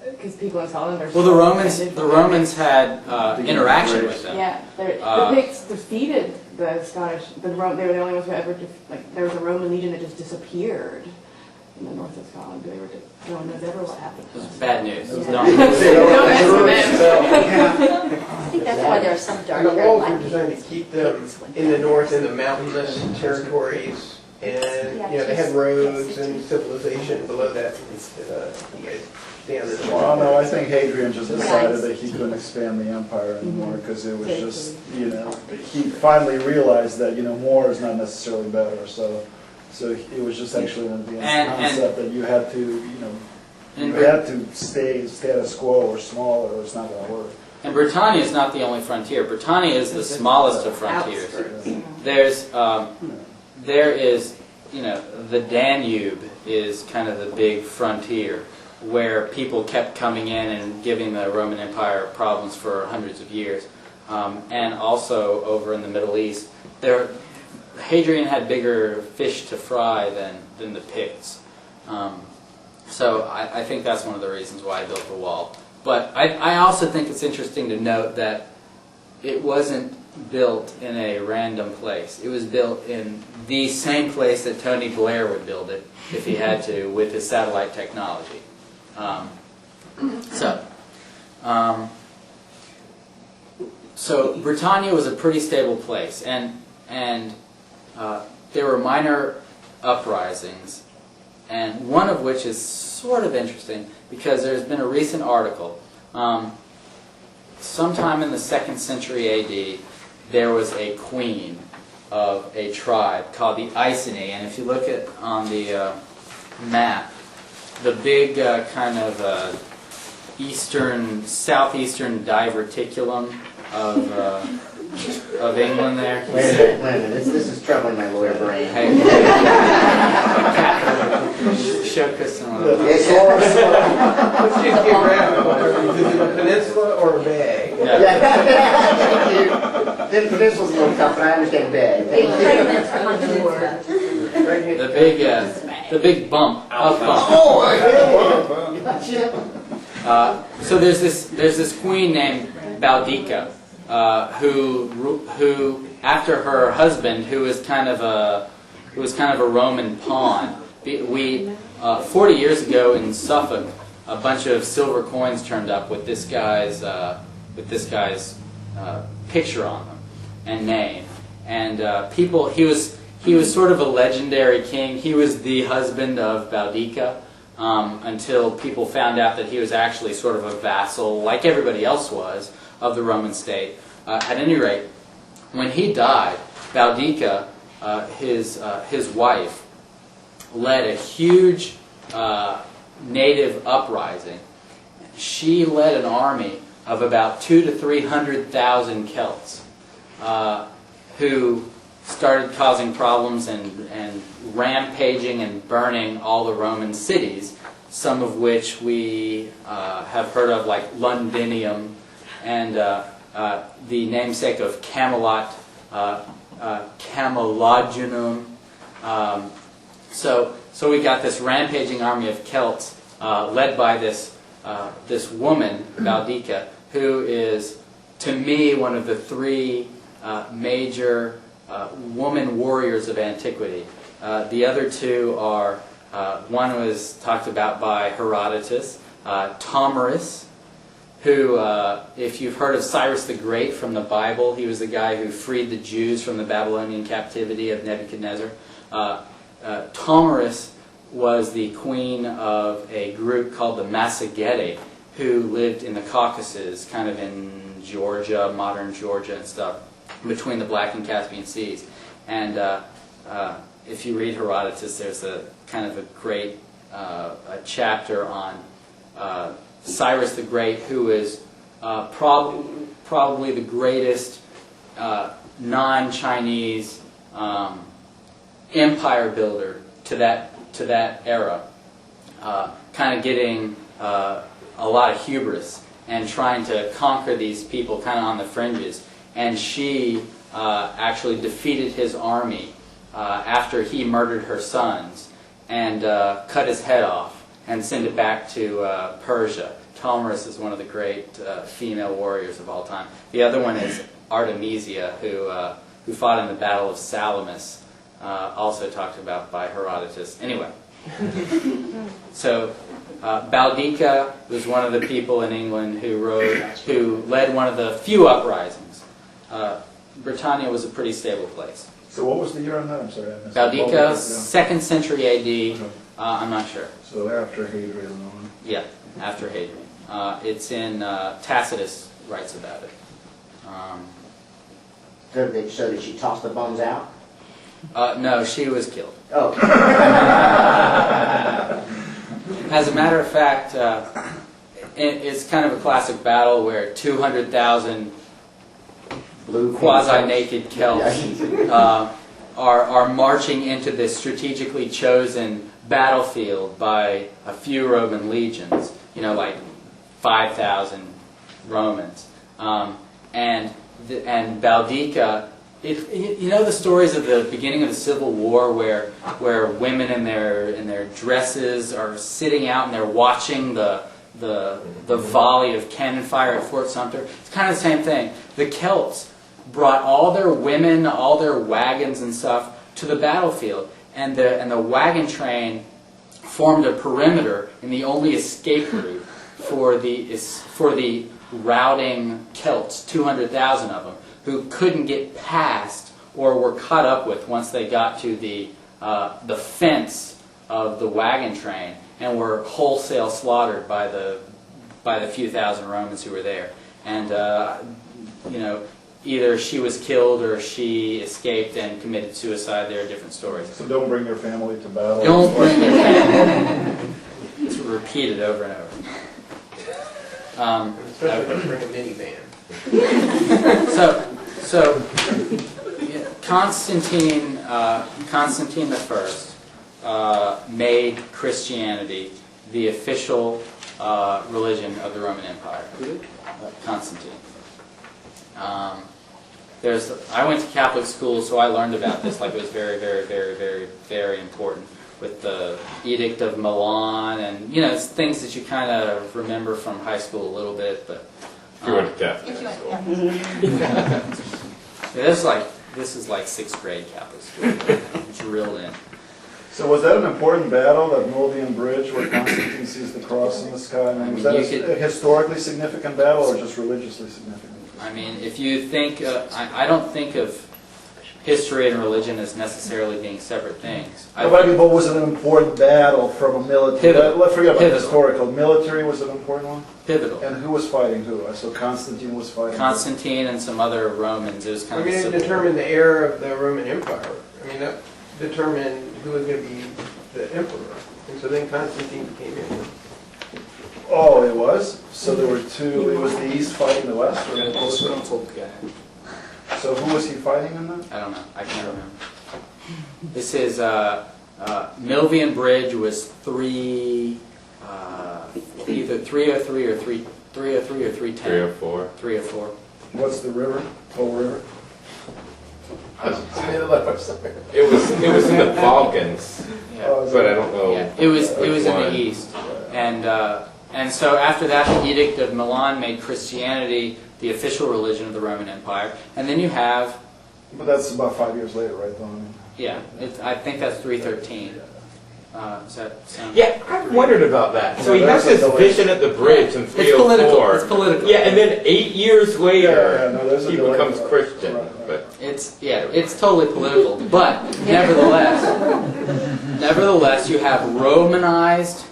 because people in Scotland are. Well, the Romans had interaction with them. Yeah, the Picts defeated the Scottish. They were the only ones who ever there was a Roman legion that just disappeared in the north of Scotland. No one knows ever what happened. It was bad news. It was Yeah. not. I think that's were designed to keep them in the north in the mountainous territories, and they had roads and civilization below that. You guys down in the Well, no, I think Hadrian just decided that he couldn't expand the empire anymore because it was just, he finally realized that, war is not necessarily better. So it was just actually an advanced concept that you had to, you had to stay status quo or smaller or it's not going to work. And Britannia is not the only frontier. Britannia is the smallest of frontiers. There is, the Danube is kind of the big frontier where people kept coming in and giving the Roman Empire problems for hundreds of years. And also over in the Middle East, Hadrian had bigger fish to fry than the Picts. So I think that's one of the reasons why I built the wall. But I also think it's interesting to note that it wasn't built in a random place. It was built in the same place that Tony Blair would build it if he had to with his satellite technology. So Britannia was a pretty stable place, and there were minor uprisings, and one of which is sort of interesting because there's been a recent article. Sometime in the 2nd century A.D., there was a queen of a tribe called the Iceni, and if you look at on the map, the big kind of southeastern diverticulum of England there. Wait a minute. This is troubling my lawyer brain. Hey. Show Kristen a little bit. Let's just get graphical. Is it a peninsula or a bay? Thank you. Then peninsula's a little tough, but I understand bay. Thank you. Right here. The big bump. So there's this queen named Boudicca, who after her husband, who was kind of a Roman pawn. 40 years ago in Suffolk, a bunch of silver coins turned up with this guy's picture on them and name, and he was sort of a legendary king. He was the husband of Boudicca until people found out that he was actually sort of a vassal, like everybody else was, of the Roman state. At any rate, when he died, Boudicca, his wife, led a huge native uprising. She led an army of about 200,000 to 300,000 Celts who started causing problems and rampaging and burning all the Roman cities, some of which we have heard of, like Londinium and the namesake of Camelot, Camelogenum. So we got this rampaging army of Celts led by this woman, Boudicca, who is, to me, one of the three major woman warriors of antiquity. The other two are, one was talked about by Herodotus, Tomyris, who, if you've heard of Cyrus the Great from the Bible, he was the guy who freed the Jews from the Babylonian captivity of Nebuchadnezzar. Tomyris was the queen of a group called the Massagetae, who lived in the Caucasus, kind of in Georgia, modern Georgia and stuff, between the Black and Caspian Seas. And if you read Herodotus, there's a kind of a great a chapter on Cyrus the Great, who is probably the greatest non-Chinese empire builder to that era, kind of getting a lot of hubris and trying to conquer these people kind of on the fringes. And she actually defeated his army after he murdered her sons and cut his head off and sent it back to Persia. Tomyris is one of the great female warriors of all time. The other one is Artemesia, who fought in the Battle of Salamis, also talked about by Herodotus. Anyway, so Boudicca was one of the people in England who led one of the few uprisings. Britannia was a pretty stable place. So what was the year on that? I'm sorry, I missed it. Boudicca, Yeah. 2nd century AD. Okay. I'm not sure. So after Hadrian. Yeah, after Hadrian. It's in Tacitus writes about it. So did she toss the bones out? No, she was killed. Oh. As a matter of fact, it's kind of a classic battle where 200,000 quasi-naked Celts are marching into this strategically chosen battlefield by a few Roman legions, like 5,000 Romans. And Boudicca, you know the stories of the beginning of the Civil War where women in their dresses are sitting out and they're watching the volley of cannon fire at Fort Sumter? It's kind of the same thing. The Celts brought all their women, all their wagons and stuff to the battlefield, and the wagon train formed a perimeter in the only escape route for the routing Celts, 200,000 of them, who couldn't get past or were caught up with once they got to the fence of the wagon train and were wholesale slaughtered by the few thousand Romans who were there. And either she was killed or she escaped and committed suicide. There are different stories. So don't bring your family to battle. Don't bring your family. It's repeated over and over. Especially if you bring a minivan. So Constantine I made Christianity the official religion of the Roman Empire. Constantine. I went to Catholic school, so I learned about this like it was very, very, very, very, very important, with the Edict of Milan, and it's things that you kind of remember from high school a little bit, but If you went to Catholic school. this is like 6th grade Catholic school. It's drilled in. So was that an important battle, that Milvian Bridge, where Constantine sees the cross in the sky? I mean, was that a historically significant battle or just religiously significant? I mean, if you think, I don't think of history and religion as necessarily being separate things. But was it an important battle from a military? Let's forget about historical. Military was an important one? Pivotal. And who was fighting who? So Constantine was fighting? Constantine and some other Romans. It was kind of it determined the era of the Roman Empire. I mean, that determined who was going to be the emperor. And so then Constantine came in. Oh, it was? So there were two, it was the East fighting the West? Or so who was he fighting in that? I don't know. I can't remember. This is, Milvian Bridge was either 303 or 303 or 310. 304. 304. What's the river? Whole river? It was in the Balkans, Yeah. but I don't know. Yeah. It was in one. the east, and so after that, the Edict of Milan made Christianity the official religion of the Roman Empire, and then you have. But that's about 5 years later, right? Though. Yeah, I think that's 313. Does that sound? Yeah, I wondered about that. So he has this vision at the bridge in 304. It's political. It's political. Yeah, and then 8 years later, there's a he delay. becomes Christian. Right. But It's totally political. But nevertheless, you have Romanized.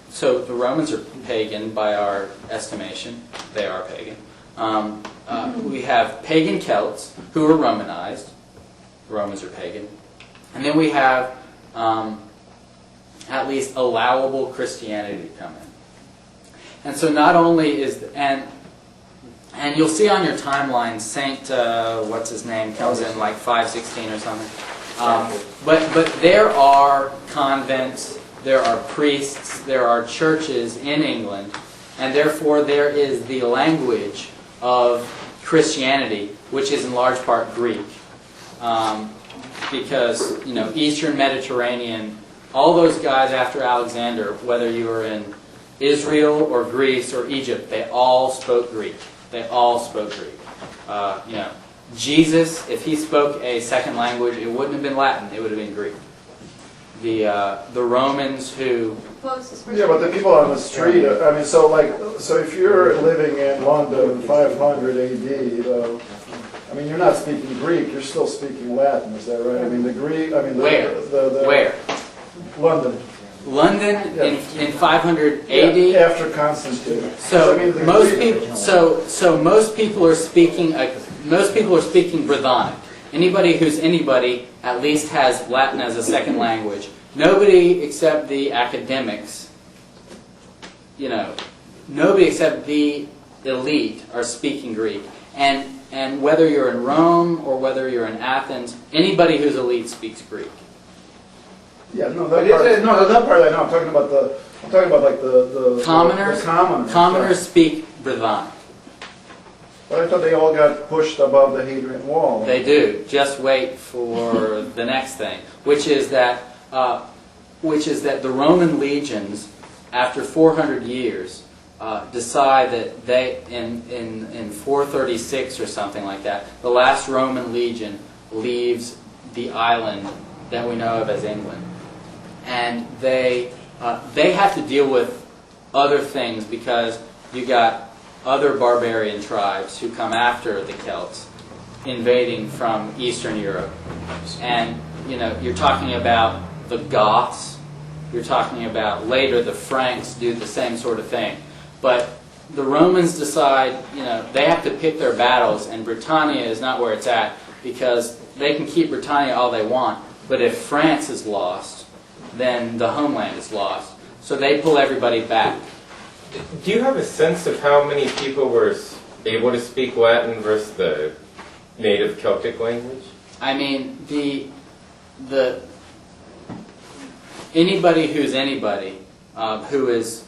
So the Romans are pagan by our estimation. They are pagan. We have pagan Celts who are Romanized. The Romans are pagan. And then we have at least allowable Christianity to come in. And so not only is... And you'll see on your timeline, Saint, what's his name, comes in like 516 or something. But there are convents, there are priests, there are churches in England, and therefore there is the language of Christianity, which is in large part Greek. Because, Eastern Mediterranean, all those guys after Alexander, whether you were in Israel or Greece or Egypt, they all spoke Greek. They all spoke Greek. Jesus, if he spoke a second language, it wouldn't have been Latin, it would have been Greek. The Romans who... Yeah, but the people on the street, so if you're living in London 500 AD, I mean, you're not speaking Greek, you're still speaking Latin, is that right? I mean, the Greek, I mean, Where? Where? London. London in 500 AD. Yeah, after Constantine. So I mean, the most Greek- people, so most people are speaking Brythonic. Anybody who's anybody at least has Latin as a second language. Nobody except the academics, nobody except the elite are speaking Greek. And whether you're in Rome or whether you're in Athens, anybody who's elite speaks Greek. Yeah, no, that part, I know. I'm talking about like the Commoners. The commoners. Commoners speak Brythonic. But I thought they all got pushed above the Hadrian Wall. They do. Just wait for the next thing, which is that the Roman legions, after 400 years, decide that they in 436 or something like that, the last Roman legion leaves the island that we know of as England, and they have to deal with other things because you got other barbarian tribes who come after the Celts invading from Eastern Europe. And you're talking about the Goths, you're talking about later the Franks do the same sort of thing. But the Romans decide, they have to pick their battles, and Britannia is not where it's at because they can keep Britannia all they want, but if France is lost, then the homeland is lost. So they pull everybody back. Do you have a sense of how many people were able to speak Latin versus the native Celtic language? I mean, anybody who's anybody, who is,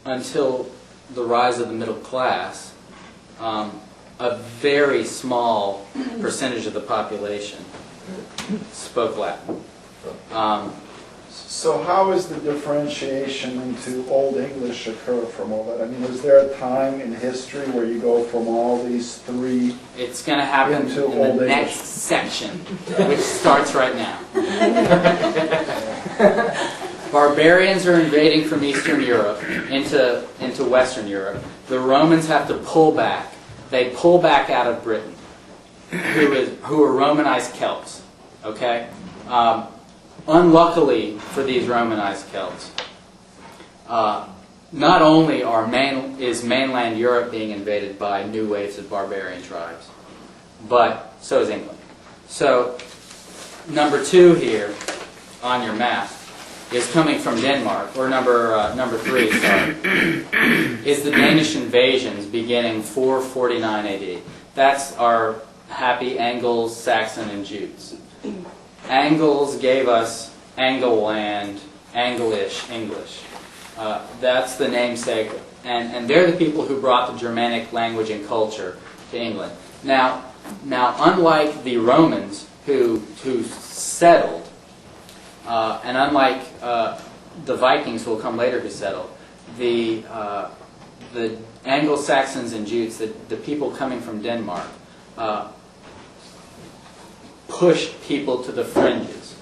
until the rise of the middle class, a very small percentage of the population spoke Latin. So how is the differentiation into Old English occur from all that? I mean, is there a time in history where you go from all these three? It's going to happen Into in Old the English. next section, which starts right now. Barbarians are invading from Eastern Europe into Western Europe. The Romans have to pull back. They pull back out of Britain, who are Romanized Celts. Okay. Unluckily for these Romanized Celts, not only is mainland Europe being invaded by new waves of barbarian tribes, but so is England. So number 2 here on your map is coming from Denmark, or number 3, sorry, is the Danish invasions beginning 449 AD. That's our happy Angles, Saxon, and Jutes. Angles gave us Angleland, Anglish, English. That's the namesake, and they're the people who brought the Germanic language and culture to England. Now, unlike the Romans who settled, and unlike the Vikings who will come later who settled, the Anglo-Saxons and Jutes, the people coming from Denmark, pushed people to the fringes.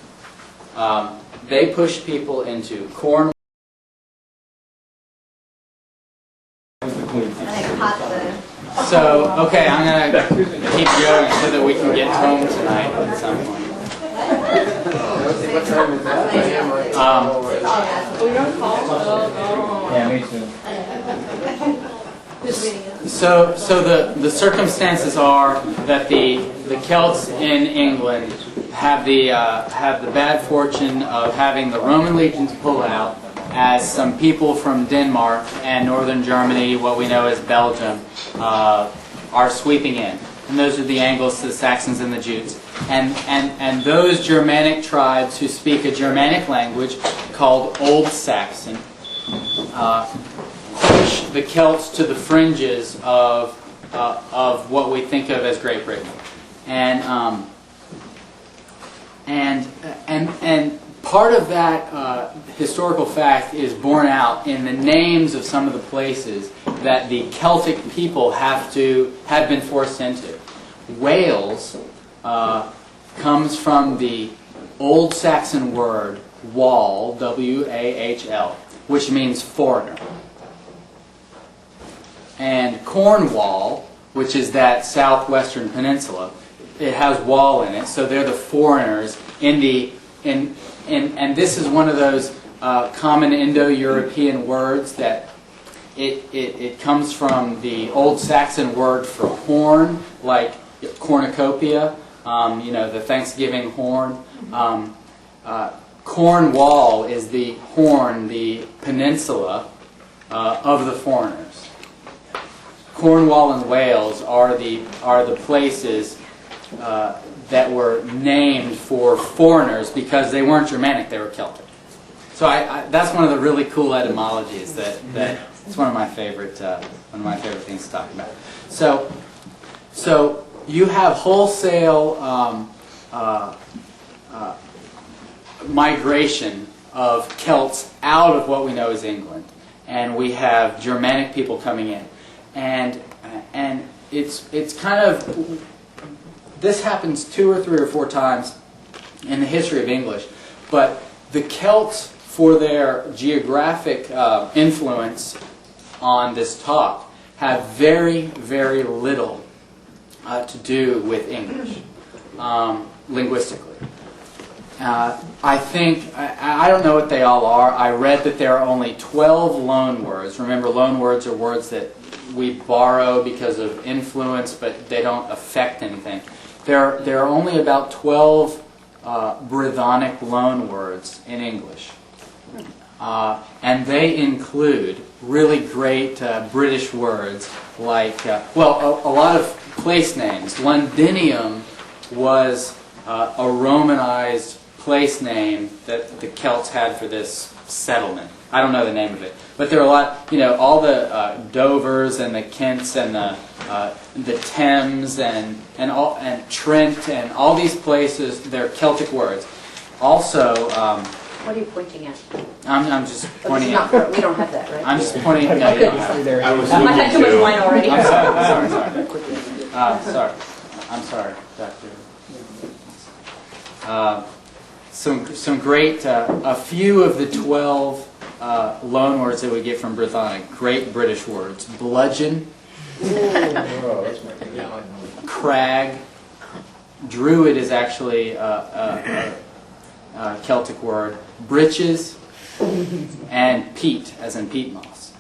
They pushed people into Cornwall. So, okay, I'm going to keep going so that we can get home tonight at some point. What time is that? Yeah, me too. So the circumstances are that the Celts in England have the bad fortune of having the Roman legions pull out as some people from Denmark and northern Germany, what we know as Belgium, are sweeping in. And those are the Angles, the Saxons, and the Jutes. And those Germanic tribes who speak a Germanic language called Old Saxon push the Celts to the fringes of what we think of as Great Britain. And part of that historical fact is borne out in the names of some of the places that the Celtic people have been forced into. Wales comes from the Old Saxon word wall, W-A-H-L, which means foreigner. And Cornwall, which is that southwestern peninsula. It has wall in it, so they're the foreigners in the and this is one of those common Indo-European words that it comes from the Old Saxon word for horn, like cornucopia, the Thanksgiving horn. Cornwall is the horn, the peninsula of the foreigners. Cornwall and Wales are the places that were named for foreigners because they weren't Germanic, they were Celtic. So that's one of the really cool etymologies that it's one of my favorite things to talk about. So you have wholesale migration of Celts out of what we know as England, and we have Germanic people coming in, and it's kind of, this happens 2 or 3 or 4 times in the history of English, but the Celts, for their geographic influence on this talk, have very, very little to do with English linguistically. I think, I don't know what they all are. I read that there are only 12 loan words. Remember, loan words are words that we borrow because of influence, but they don't affect anything. There are only about 12 Brythonic loan words in English. And they include really great British words like, a lot of place names. Londinium was a Romanized place name that the Celts had for this settlement. I don't know the name of it, but there are a lot. All the Dovers and the Kents and the Thames and Trent and all these places. They're Celtic words. Also, What are you pointing at? I'm just pointing Not, at. we don't have that, right? I'm just pointing. No, you don't have it. I was I had too looking much wine already. I'm sorry. I'm sorry, Doctor. Some great, a few of the 12 loan words that we get from Brythonic, great British words. Bludgeon, crag, druid is actually a Celtic word, breeches, and peat, as in peat moss.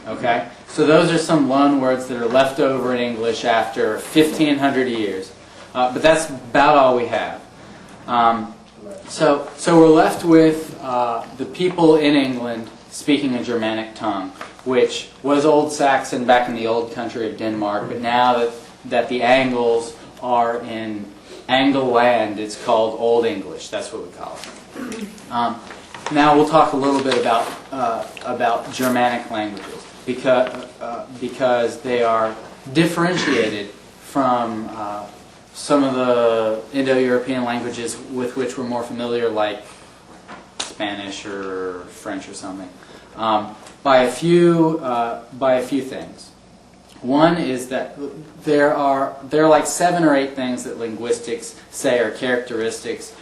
Okay? So those are some loan words that are left over in English after 1,500 years. But that's about all we have. So we're left with the people in England speaking a Germanic tongue, which was Old Saxon back in the old country of Denmark, but now that the Angles are in Angleland, it's called Old English. That's what we call it. Now we'll talk a little bit about Germanic languages because they are differentiated from some of the Indo-European languages with which we're more familiar, like Spanish or French or something, by a few things. One is that there are like 7 or 8 things that linguistics say are characteristics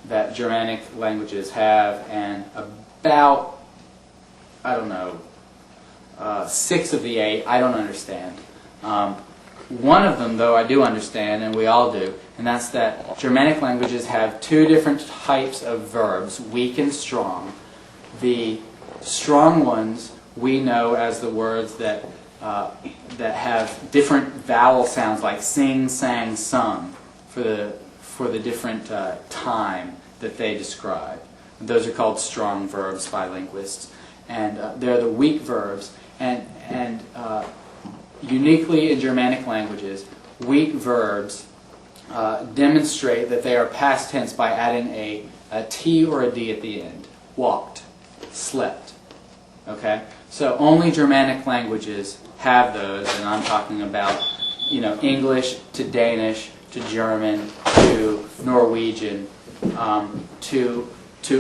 that Germanic languages have, and about 6 of the 8 I don't understand. One of them, though, I do understand, and we all do, and that's that Germanic languages have 2 different types of verbs, weak and strong. The strong ones we know as the words that have different vowel sounds, like sing, sang, sung, for the different time that they describe. Those are called strong verbs by linguists, and they're the weak verbs. And uniquely in Germanic languages, weak verbs demonstrate that they are past tense by adding a T or a D at the end. Walked, slept. Okay? So only Germanic languages have those, and I'm talking about, English to Danish to German to Norwegian to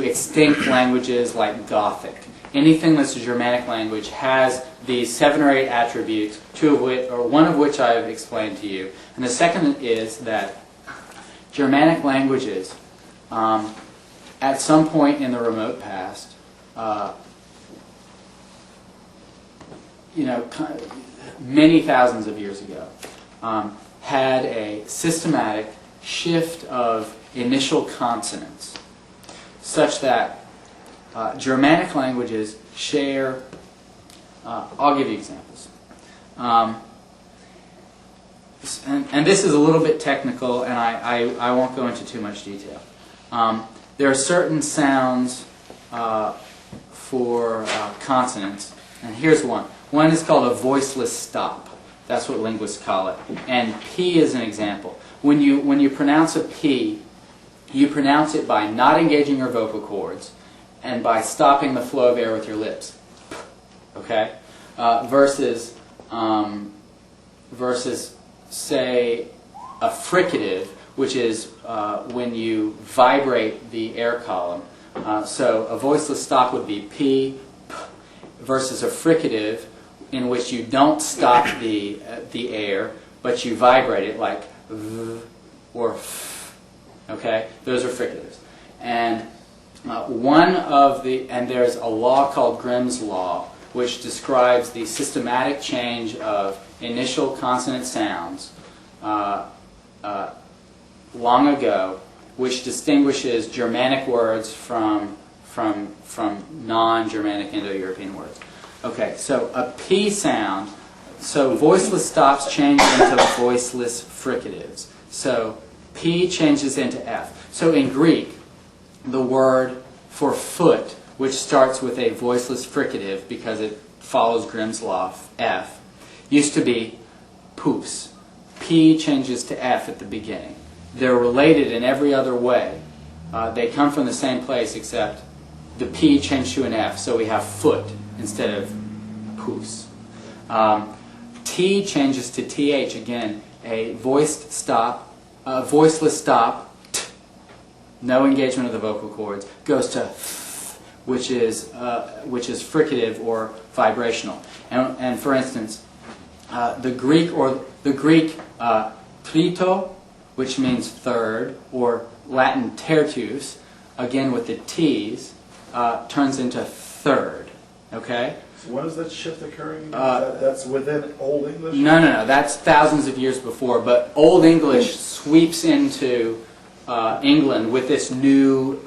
extinct languages like Gothic. Anything that's a Germanic language has these 7 or 8 attributes, 2 of which, or one of which I've explained to you. And the second is that Germanic languages, at some point in the remote many thousands of years ago, had a systematic shift of initial consonants, such that Germanic languages share. I'll give you examples. And this is a little bit technical, and I won't go into too much detail. There are certain sounds for consonants, and here's one. One is called a voiceless stop. That's what linguists call it. And P is an example. When you pronounce a P, you pronounce it by not engaging your vocal cords and by stopping the flow of air with your lips. Okay? Versus say a fricative, which is when you vibrate the air column. So a voiceless stop would be P, P, versus a fricative in which you don't stop the air, but you vibrate it like V or F. Okay, those are fricatives. And there's a law called Grimm's law, which describes the systematic change of initial consonant sounds long ago, which distinguishes Germanic words from non-Germanic Indo-European words. Okay, so a P sound, so voiceless stops change into voiceless fricatives. So P changes into F. So in Greek, the word for foot, which starts with a voiceless fricative because it follows Grimm's law, F, used to be pous. P changes to F at the beginning. They're related in every other way. They come from the same place, except the P changed to an F, so we have foot instead of pous. T changes to TH, again, a voiceless stop, t, no engagement of the vocal cords, goes to th, which is fricative or vibrational. And for instance, the Greek trito, which means third, or Latin tertius, again with the T's, turns into third. Okay? So when is that shift occurring? That's within Old English? No. That's thousands of years before. But Old English sweeps into England with this new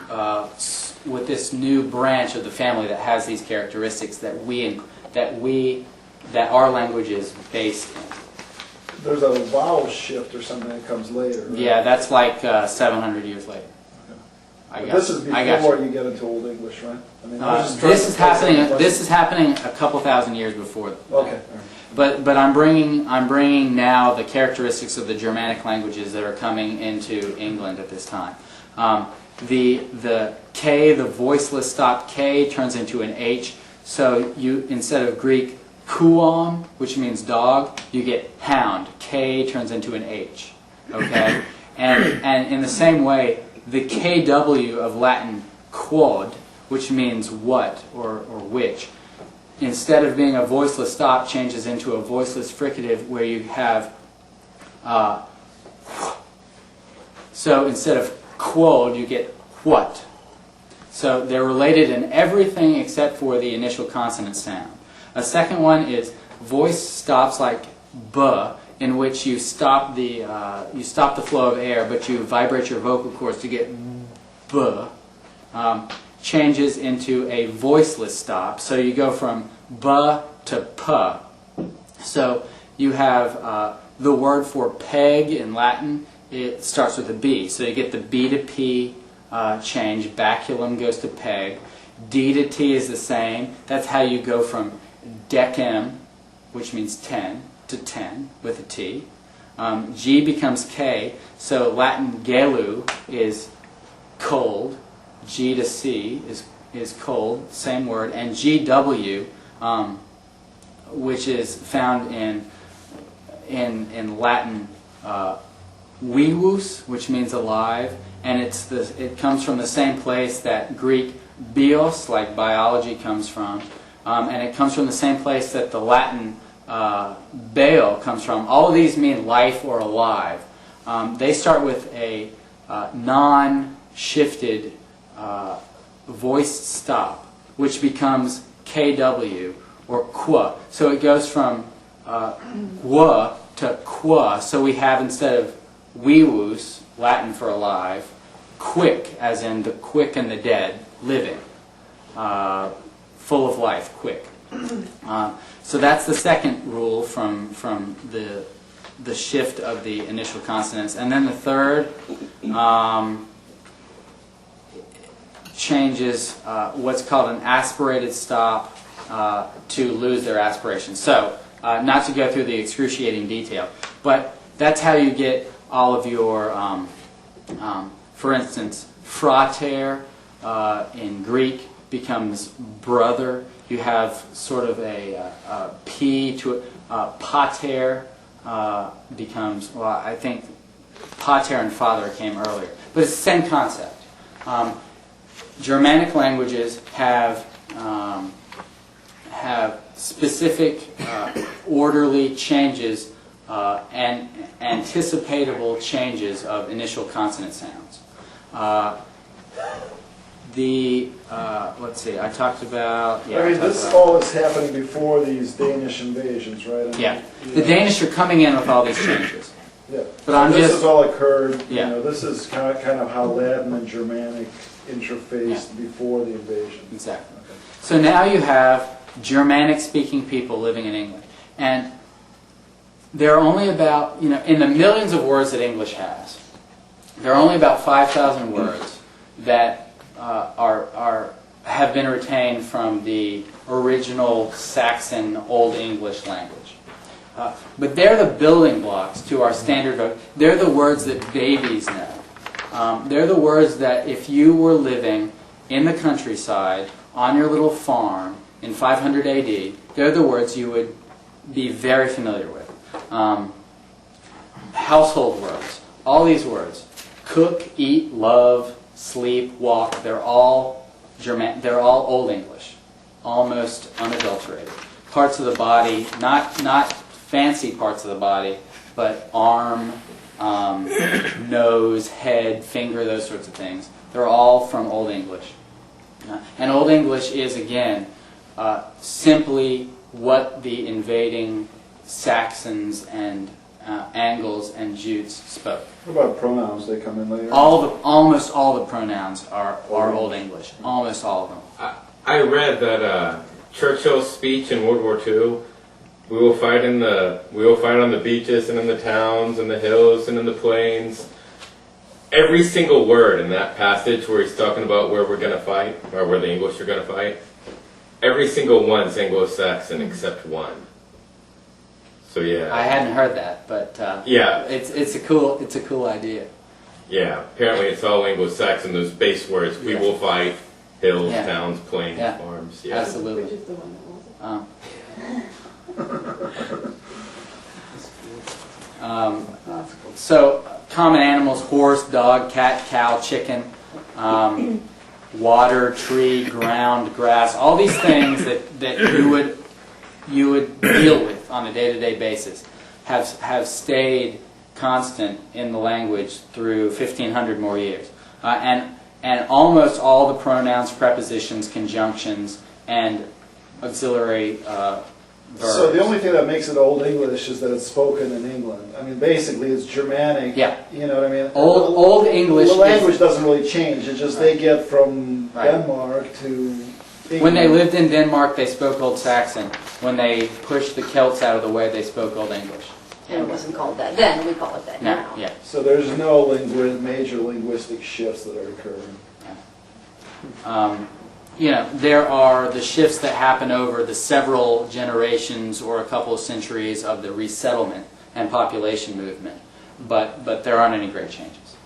branch of the family that has these characteristics that our language is based in. There's a vowel shift or something that comes later. Right? Yeah, that's like 700 years later. Okay. This is before you get into Old English, right? I mean, this is happening a couple thousand years before that. Okay. But I'm bringing now the characteristics of the Germanic languages that are coming into England at this time. The K, the voiceless stop K, turns into an H. So you, instead of Greek kuon, which means dog, you get hound. K turns into an H. Okay? And in the same way, the KW of Latin quod, which means what or which, instead of being a voiceless stop, changes into a voiceless fricative where you have so instead of quod, you get what. So they're related in everything except for the initial consonant sound. A second one is voice stops like b, in which you stop the flow of air, but you vibrate your vocal cords to get b. Changes into a voiceless stop. So you go from b to p. So you have the word for peg in Latin. It starts with a B. So you get the B to P change. Baculum goes to peg. D to T is the same. That's how you go from decem, which means 10, to 10 with a T. G becomes K. So Latin gelu is cold. G to C is cold, same word. And GW, which is found in Latin vivus, which means alive, and it comes from the same place that Greek bios, like biology, comes from, and it comes from the same place that the Latin beo comes from. All of these mean life or alive. They start with a non-shifted voiced stop, which becomes KW or qua. So it goes from qua to qua. So we have, instead of vivus, Latin for alive, quick, as in the quick and the dead, living, full of life, quick. So that's the second rule from the shift of the initial consonants. And then the third changes what's called an aspirated stop to lose their aspiration. So, not to go through the excruciating detail, but that's how you get all of your, for instance, frater in Greek becomes brother. You have sort of a P to pater becomes, well, I think pater and father came earlier. But it's the same concept. Germanic languages have specific orderly changes and anticipatable changes of initial consonant sounds. Let's see, I talked about... Yeah, I mean, this all is happening before these Danish invasions, right? I mean, yeah, the Danish are coming in with all these changes. Yeah, But I'm this just... has all occurred, Yeah. you know, this is kind of how Latin and Germanic interfaced before the invasion. Exactly. So now you have Germanic-speaking people living in England. And there are only about, in the millions of words that English has, there are only about 5,000 words that have been retained from the original Saxon Old English language. But they're the building blocks to our standard. They're the words that babies know. They're the words that if you were living in the countryside on your little farm in 500 AD, they're the words you would be very familiar with. Household words, all these words: cook, eat, love, sleep, walk. They're all Old English, almost unadulterated. Parts of the body, not fancy parts of the body, but arm, nose, head, finger, those sorts of things. They're all from Old English. And Old English is, again, simply what the invading Saxons and Angles and Jutes spoke. What about pronouns? They come in later? Almost all the pronouns are Old English. Almost all of them. I read that Churchill's speech in World War II, we will fight on the beaches and in the towns and the hills and in the plains. Every single word in that passage where he's talking about where we're going to fight, or where the English are going to fight, every single one's Anglo-Saxon except one. So yeah. I hadn't heard that, but yeah, it's a cool idea. Yeah, apparently it's all Anglo-Saxon. Those base words: we will fight, hills, towns, plains, farms. Yeah, absolutely. Which is the one that wasn't. So common animals: horse, dog, cat, cow, chicken, water, tree, ground, grass. All these things that you would deal with on a day-to-day basis have stayed constant in the language through 1,500 more years, and almost all the pronouns, prepositions, conjunctions, and auxiliary verbs. So the only thing that makes it Old English is that it's spoken in England. I mean, basically it's Germanic. Yeah. You know what I mean? Old English. The language doesn't really change. It's just they get from Denmark to England. When they lived in Denmark, they spoke Old Saxon. When they pushed the Celts out of the way, they spoke Old English. And it wasn't called that then, we call it that now. Yeah. So there's no major linguistic shifts that are occurring. There are the shifts that happen over the several generations or a couple of centuries of the resettlement and population movement, but there aren't any great changes.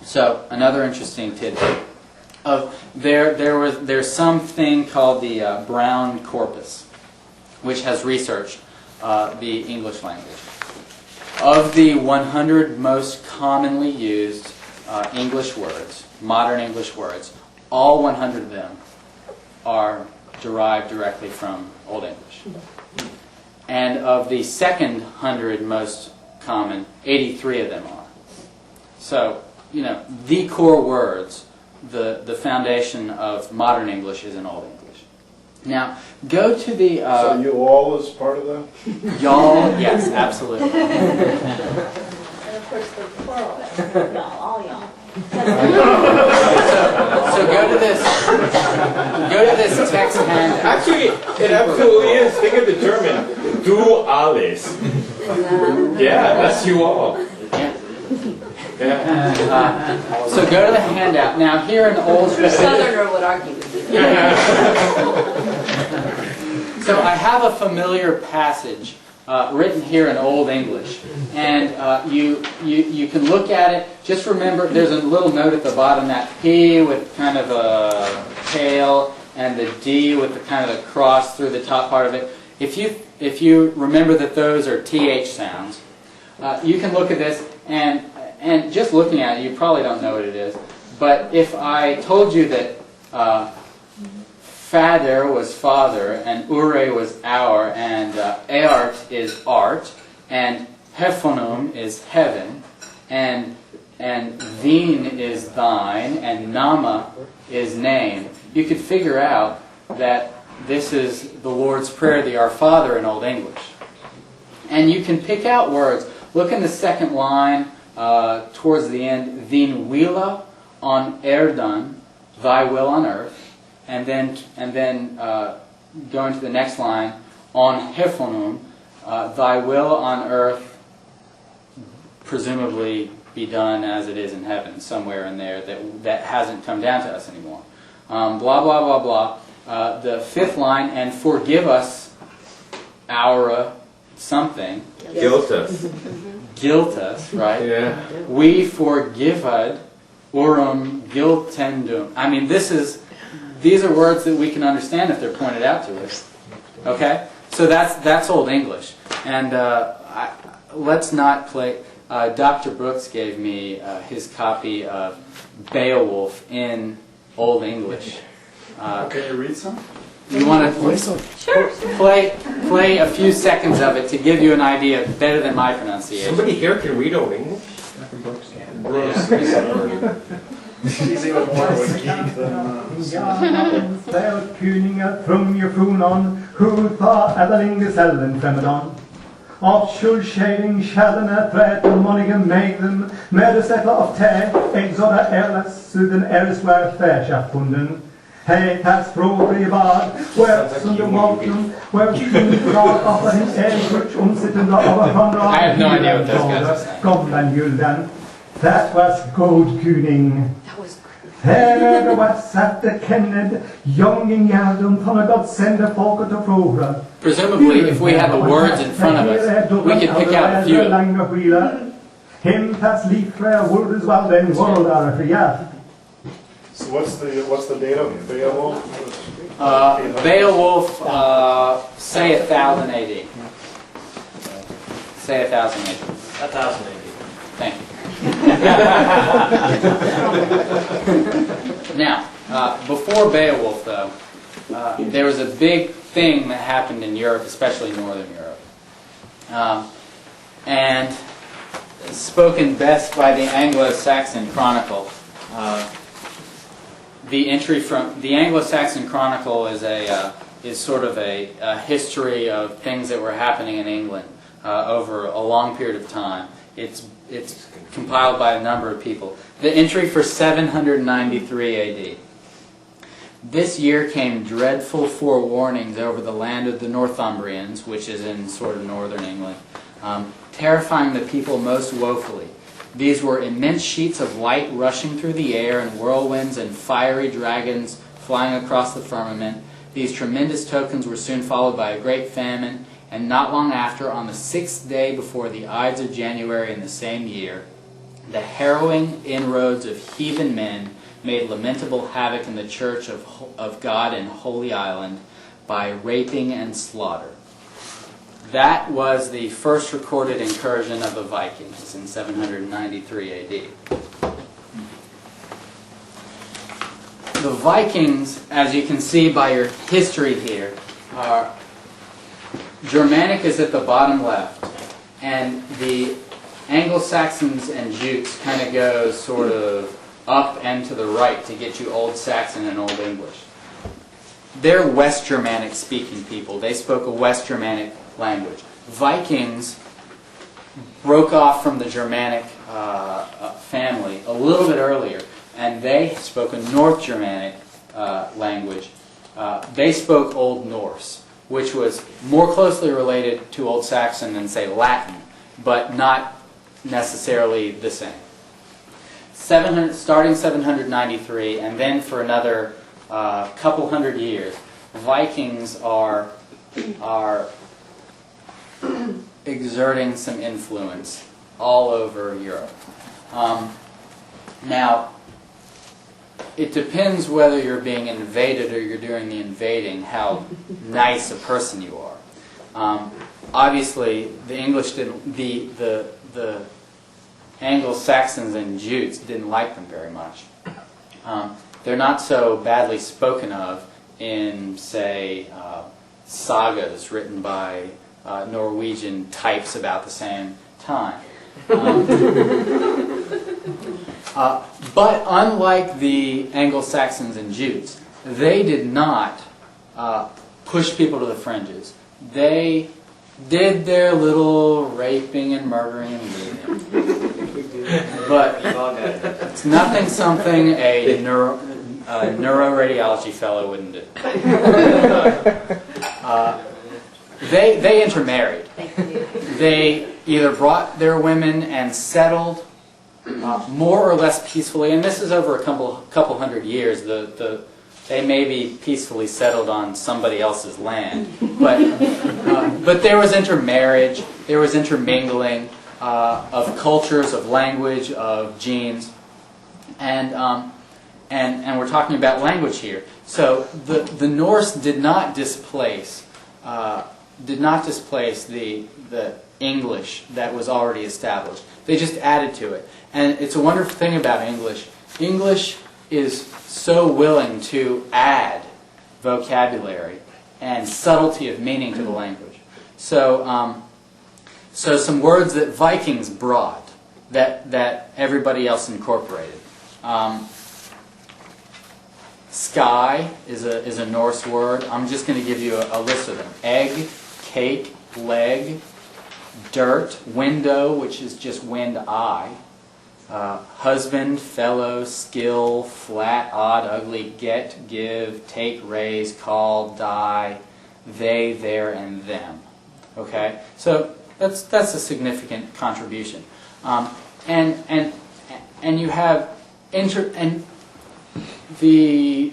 So another interesting tidbit there's something called the Brown Corpus, which has researched the English language. Of the 100 most commonly used English words, modern English words, all 100 of them are derived directly from Old English. And of the second 100 most common, 83 of them are. So, the core words, the foundation of modern English is in Old English. Now, go to the... So you all is part of that? y'all, yes, absolutely. And of course the plural, y'all, all y'all. So go to this text hand. Actually, it absolutely is. Think of the German. Du alles. Yeah, that's you all. Yeah. So go to the handout. Now here in old... A Southerner would argue with you. So I have a familiar passage written here in Old English, and you can look at it. Just remember, there's a little note at the bottom, that P with kind of a tail, and the D with the kind of a cross through the top part of it. If you remember that those are TH sounds, you can look at this, and just looking at it, you probably don't know what it is. But if I told you that Fader was father, and Ure was our, and Eart is art, and Hephonum is heaven, and Veen is thine, and Nama is name, you could figure out that this is the Lord's Prayer, the Our Father in Old English. And you can pick out words. Look in the second line towards the end, Veen wila on Erdan, thy will on earth. And then going to the next line, on Hephonum, thy will on earth, presumably be done as it is in heaven, somewhere in there that hasn't come down to us anymore. Blah, blah, blah, blah. The fifth line, and forgive us our something. Guilt us. Guilt us, right? Yeah. We forgivad urum guiltendum. I mean, these are words that we can understand if they're pointed out to us. Okay? So that's Old English. And let's not play... Dr. Brooks gave me his copy of Beowulf in Old English. Can you read some? You want to play a few seconds of it to give you an idea better than my pronunciation. Somebody here can read Old English? He's even more of a geek than... Avskjulskjæring skjellene treten monnigen megden med det sette av te, exoda erles suden eresware færsjafunden. Hei, tas språklige bad, where som du walken, where God offer him elkutch omsittende av a hundra. I have no idea what those guys are saying. Gamlen julden. That was gold kuning. That was Her was sat the Kenned, young in Yaldum, Tana God send the folk to Frogra. Presumably, if we had the words in front of us, we could pick out a few of them. Him tas likre word as well then world are for ya. So what's the date of Beowulf? Beowulf, say 1000 AD. Say 1000 AD. 1000 AD. Thank you. Now, before Beowulf, though, there was a big thing that happened in Europe, especially Northern Europe. And spoken best by the Anglo-Saxon Chronicle. The entry from the Anglo-Saxon Chronicle is sort of a history of things that were happening in England over a long period of time. It's compiled by a number of people. The entry for 793 AD. This year came dreadful forewarnings over the land of the Northumbrians, which is in sort of northern England, terrifying the people most woefully. These were immense sheets of light rushing through the air, and whirlwinds and fiery dragons flying across the firmament. These tremendous tokens were soon followed by a great famine, and not long after, on the 6th day before the Ides of January in the same year, the harrowing inroads of heathen men made lamentable havoc in the church of God in Holy Island by raping and slaughter. That was the first recorded incursion of the Vikings in 793 AD. The Vikings, as you can see by your history here, are Germanic is at the bottom left, and the Anglo-Saxons and Jutes kind of go sort of up and to the right to get you Old Saxon and Old English. they're West Germanic speaking people. They spoke a West Germanic language. Vikings broke off from the Germanic family a little bit earlier, and they spoke a North Germanic language. They spoke Old Norse, which was more closely related to Old Saxon than, say, Latin, but not necessarily the same. Starting 793, and then for another couple hundred years, Vikings are exerting some influence all over Europe. Now, it depends whether you're being invaded or you're doing the invading, how nice a person you are. Obviously, the English didn't, the Anglo-Saxons and Jutes didn't like them very much. They're not so badly spoken of in, say, sagas written by Norwegian types about the same time. But unlike the Anglo-Saxons and Jutes, they did not push people to the fringes. They did their little raping and murdering and looting. But it's nothing something a neuroradiology fellow wouldn't do. They intermarried. They either brought their women and settled more or less peacefully, and this is over a couple hundred years. They may be peacefully settled on somebody else's land, but there was intermarriage, there was intermingling of cultures, of language, of genes, and we're talking about language here. So the Norse did not displace the English that was already established. They just added to it. And it's a wonderful thing about English. English is so willing to add vocabulary and subtlety of meaning to the language. So, so some words that Vikings brought that everybody else incorporated. Sky is a Norse word. I'm just going to give you a list of them. Egg, cake, leg, dirt, window, which is just wind-eye, husband, fellow, skill, flat, odd, ugly, get, give, take, raise, call, die, they, their, and them. Okay, so that's a significant contribution, and you have the.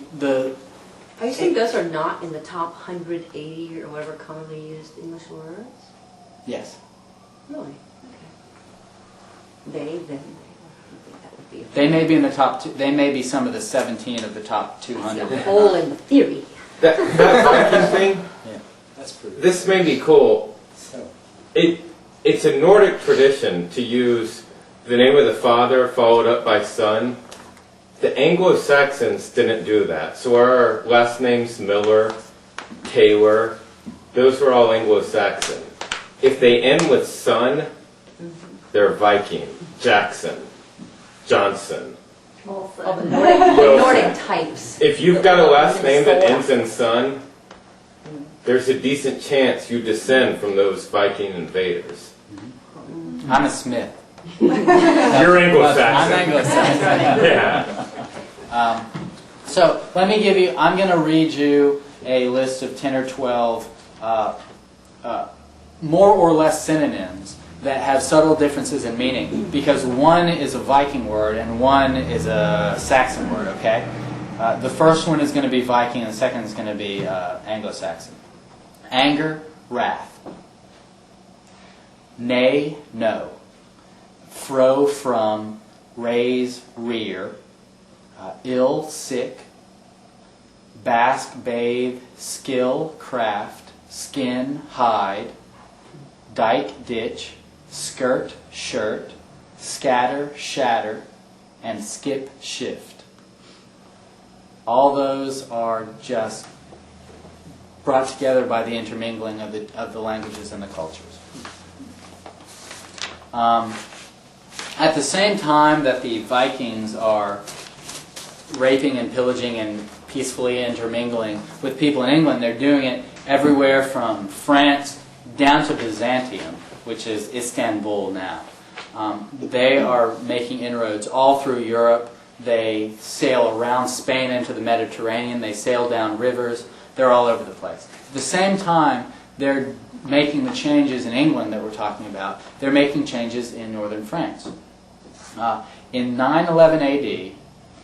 Are you saying those are not in the top 180 or whatever commonly used English words? Yes. Really? Okay. They, them, that would be. They may be in the top. They may be some of the 17 of the top 200. That's a hole in the theory. That Viking thing. Yeah, that's pretty. This may be cool. It's a Nordic tradition to use the name of the father followed up by son. The Anglo-Saxons didn't do that. So our last names, Miller, Taylor, those were all Anglo-Saxon. If they end with son, they're Viking, Jackson, Johnson. Of the Nordic types. If you've got a last name that ends in son, there's a decent chance you descend from those Viking invaders. I'm a Smith. You're Anglo-Saxon. I'm Anglo-Saxon. Yeah. So let me give you. I'm going to read you a list of 10 or 12 more or less synonyms that have subtle differences in meaning, because one is a Viking word and one is a Saxon word. Okay. The first one is going to be Viking, and the second is going to be Anglo-Saxon. Anger, wrath. Nay, no. Fro, from, raise, rear. Ill, sick. Bask, bathe. Skill, craft. Skin, hide. Dike, ditch. Skirt, shirt. Scatter, shatter. And skip, shift. All those are just brought together by the intermingling of the languages and the cultures. At the same time that the Vikings are raping and pillaging and peacefully intermingling with people in England. They're doing it everywhere from France down to Byzantium, which is Istanbul now. They are making inroads all through Europe. They sail around Spain into the Mediterranean. They sail down rivers. They're all over the place. At the same time, they're making the changes in England that we're talking about. They're making changes in northern France. In 911 AD,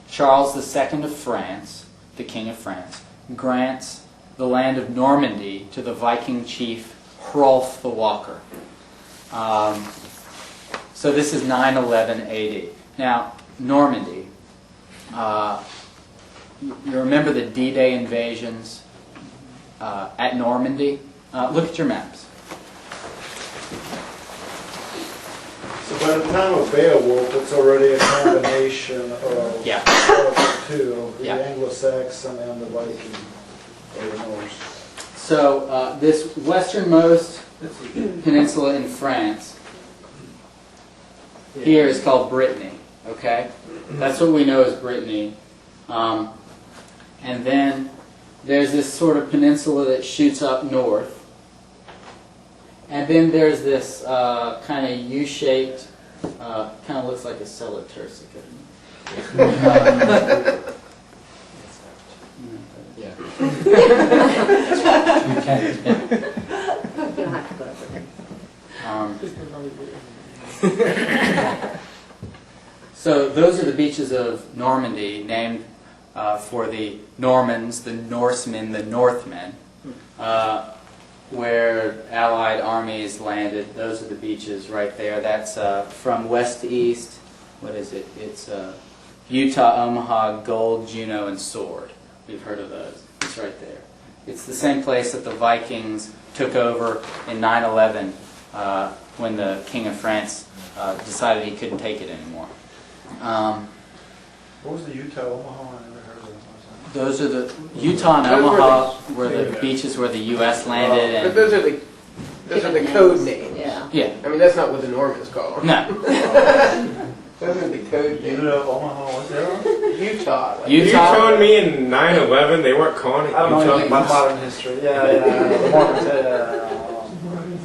Charles II of France, the King of France, grants the land of Normandy to the Viking chief Hrolf the Walker. So this is 911 AD. Now, Normandy. You remember the D-Day invasions at Normandy? Look at your maps. So by the time of Beowulf, it's already a combination of of the two, the Anglo-Saxon and the Viking, or the Norse. So this westernmost peninsula in France here is called Brittany. Okay, that's what we know as Brittany. And then there's this sort of peninsula that shoots up north. And then there's this kind of U-shaped, kind of looks like a cellar tursica. So those are the beaches of Normandy, named for the Normans, the Norsemen, the Northmen, where Allied armies landed. Those are the beaches right there. That's from west to east. What is it? It's Utah, Omaha, Gold, Juno, and Sword. We've heard of those. It's right there. It's the same place that the Vikings took over in 911 when the King of France decided he couldn't take it anymore. What was the Utah, Omaha? I never heard of it. Those are the Utah and Omaha were the beaches where the U.S. landed. But And those are the code names. Yeah. I mean, that's not what the Normans call them. no, Those are the code names. Utah, Omaha, what's that? Utah. Like, You Utah. telling me in 9/11 they weren't calling it I don't know anything about Utah? modern history. The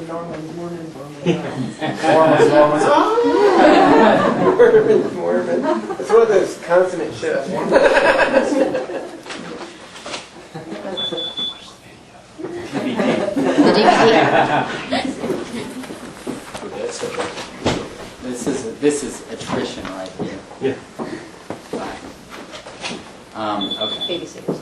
Mormons, Mormon. It's one of those consonant shifts. This is attrition right here. Yeah. Okay. Babysitters.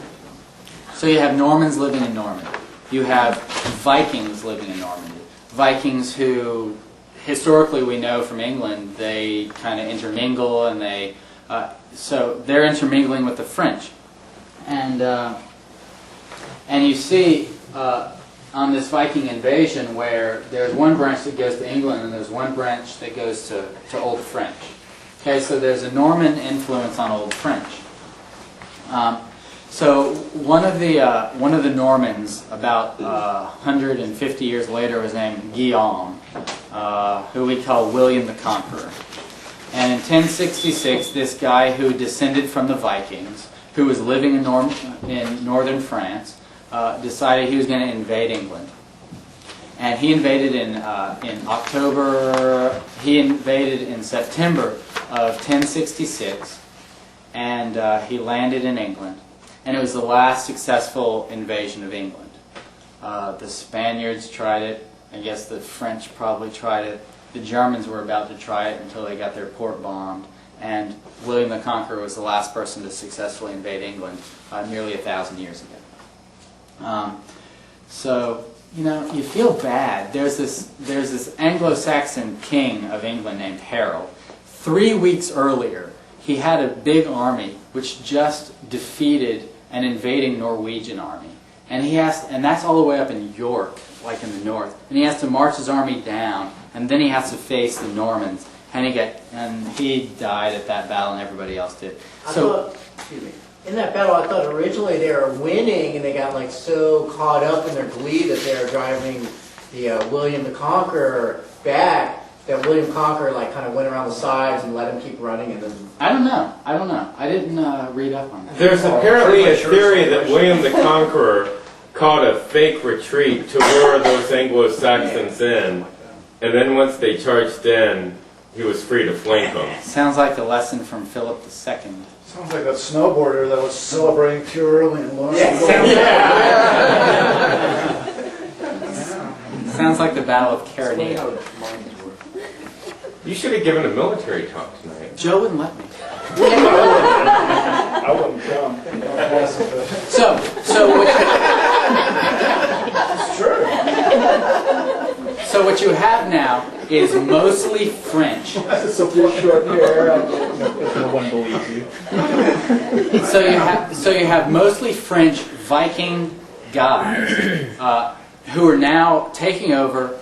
So you have Normans living in Normandy. You have Vikings living in Normandy. Vikings who, historically we know from England, they kind of intermingle and so they're intermingling with the French. And you see on this Viking invasion where there's one branch that goes to England and there's one branch that goes to Old French. Okay, so there's a Norman influence on Old French. So one of the Normans, about 150 years later, was named Guillaume, who we call William the Conqueror. And in 1066, this guy who descended from the Vikings, who was living in northern France, decided he was going to invade England. And he invaded in October. He invaded in September of 1066, and he landed in England. And it was the last successful invasion of England. The Spaniards tried it. I guess the French probably tried it. The Germans were about to try it until they got their port bombed. And William the Conqueror was the last person to successfully invade England nearly 1,000 years ago. So, you know, you feel bad. There's this Anglo-Saxon king of England named Harold. 3 weeks earlier, he had a big army which just defeated an invading Norwegian army. And that's all the way up in York, like in the north. And he has to march his army down, and then he has to face the Normans. And he died at that battle, and everybody else did. In that battle, I thought originally they were winning, and they got like so caught up in their glee that they were driving the William the Conqueror back that William Conqueror like kind of went around the sides and let him keep running and then. I don't know. I didn't read up on that. There's apparently a theory that William the Conqueror caught a fake retreat to lure those Anglo-Saxons in, and then once they charged in, he was free to flank them. Sounds like a lesson from Philip II. Sounds like a snowboarder that was celebrating too early and lost the goal. Sounds like the Battle of Caria. You should have given a military talk tonight. Joe wouldn't let me. I wouldn't come. So what you have now is mostly French. So short hair. No one believes you. So you have mostly French Viking guys who are now taking over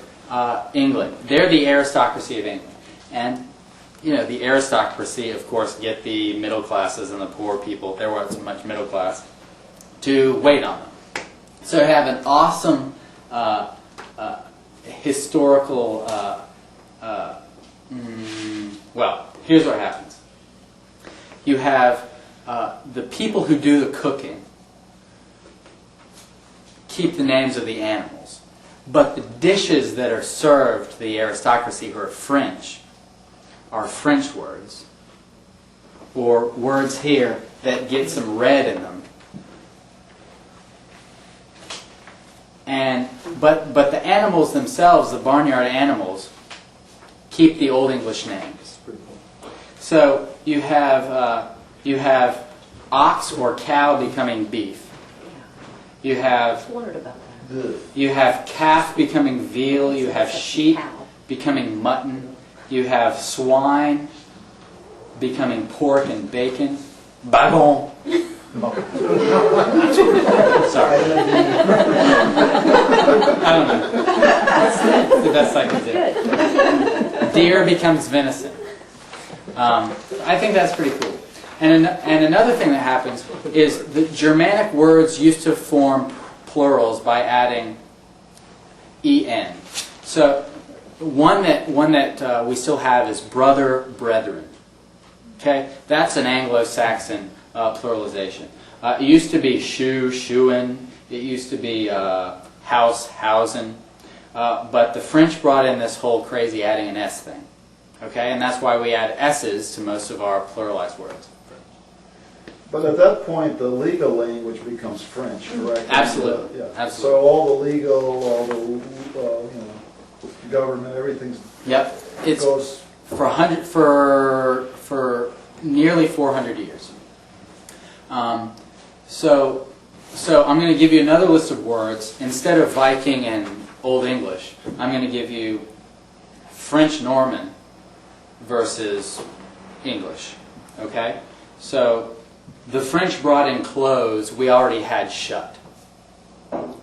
England. They're the aristocracy of England, and the aristocracy, of course, get the middle classes and the poor people. There wasn't much middle class to wait on them. So you have an awesome historical. Well, here's what happens. You have the people who do the cooking keep the names of the animals, but the dishes that are served to the aristocracy who are French are French words, or words here that get some red in them. But the animals themselves, the barnyard animals, keep the Old English names. So you have ox or cow becoming beef. You have calf becoming veal. You have sheep becoming mutton. You have swine becoming pork and bacon. Bagon. Sorry. I don't know. That's the best I can do. Deer becomes venison. I think that's pretty cool. And another thing that happens is the Germanic words used to form plurals by adding en. So one that we still have is brother, brethren. Okay, that's an Anglo-Saxon pluralization. It used to be shoe, shoein. It used to be house, housen. But the French brought in this whole crazy adding an S thing. Okay, and that's why we add S's to most of our pluralized words. But at that point, the legal language becomes French, correct? Absolutely. Yeah. Absolutely. So all the legal, all the government, everything's It's goes. for nearly 400 years. So I'm going to give you another list of words. Instead of Viking and Old English, I'm going to give you French Norman versus English. Okay? So the French brought in close, we already had shut.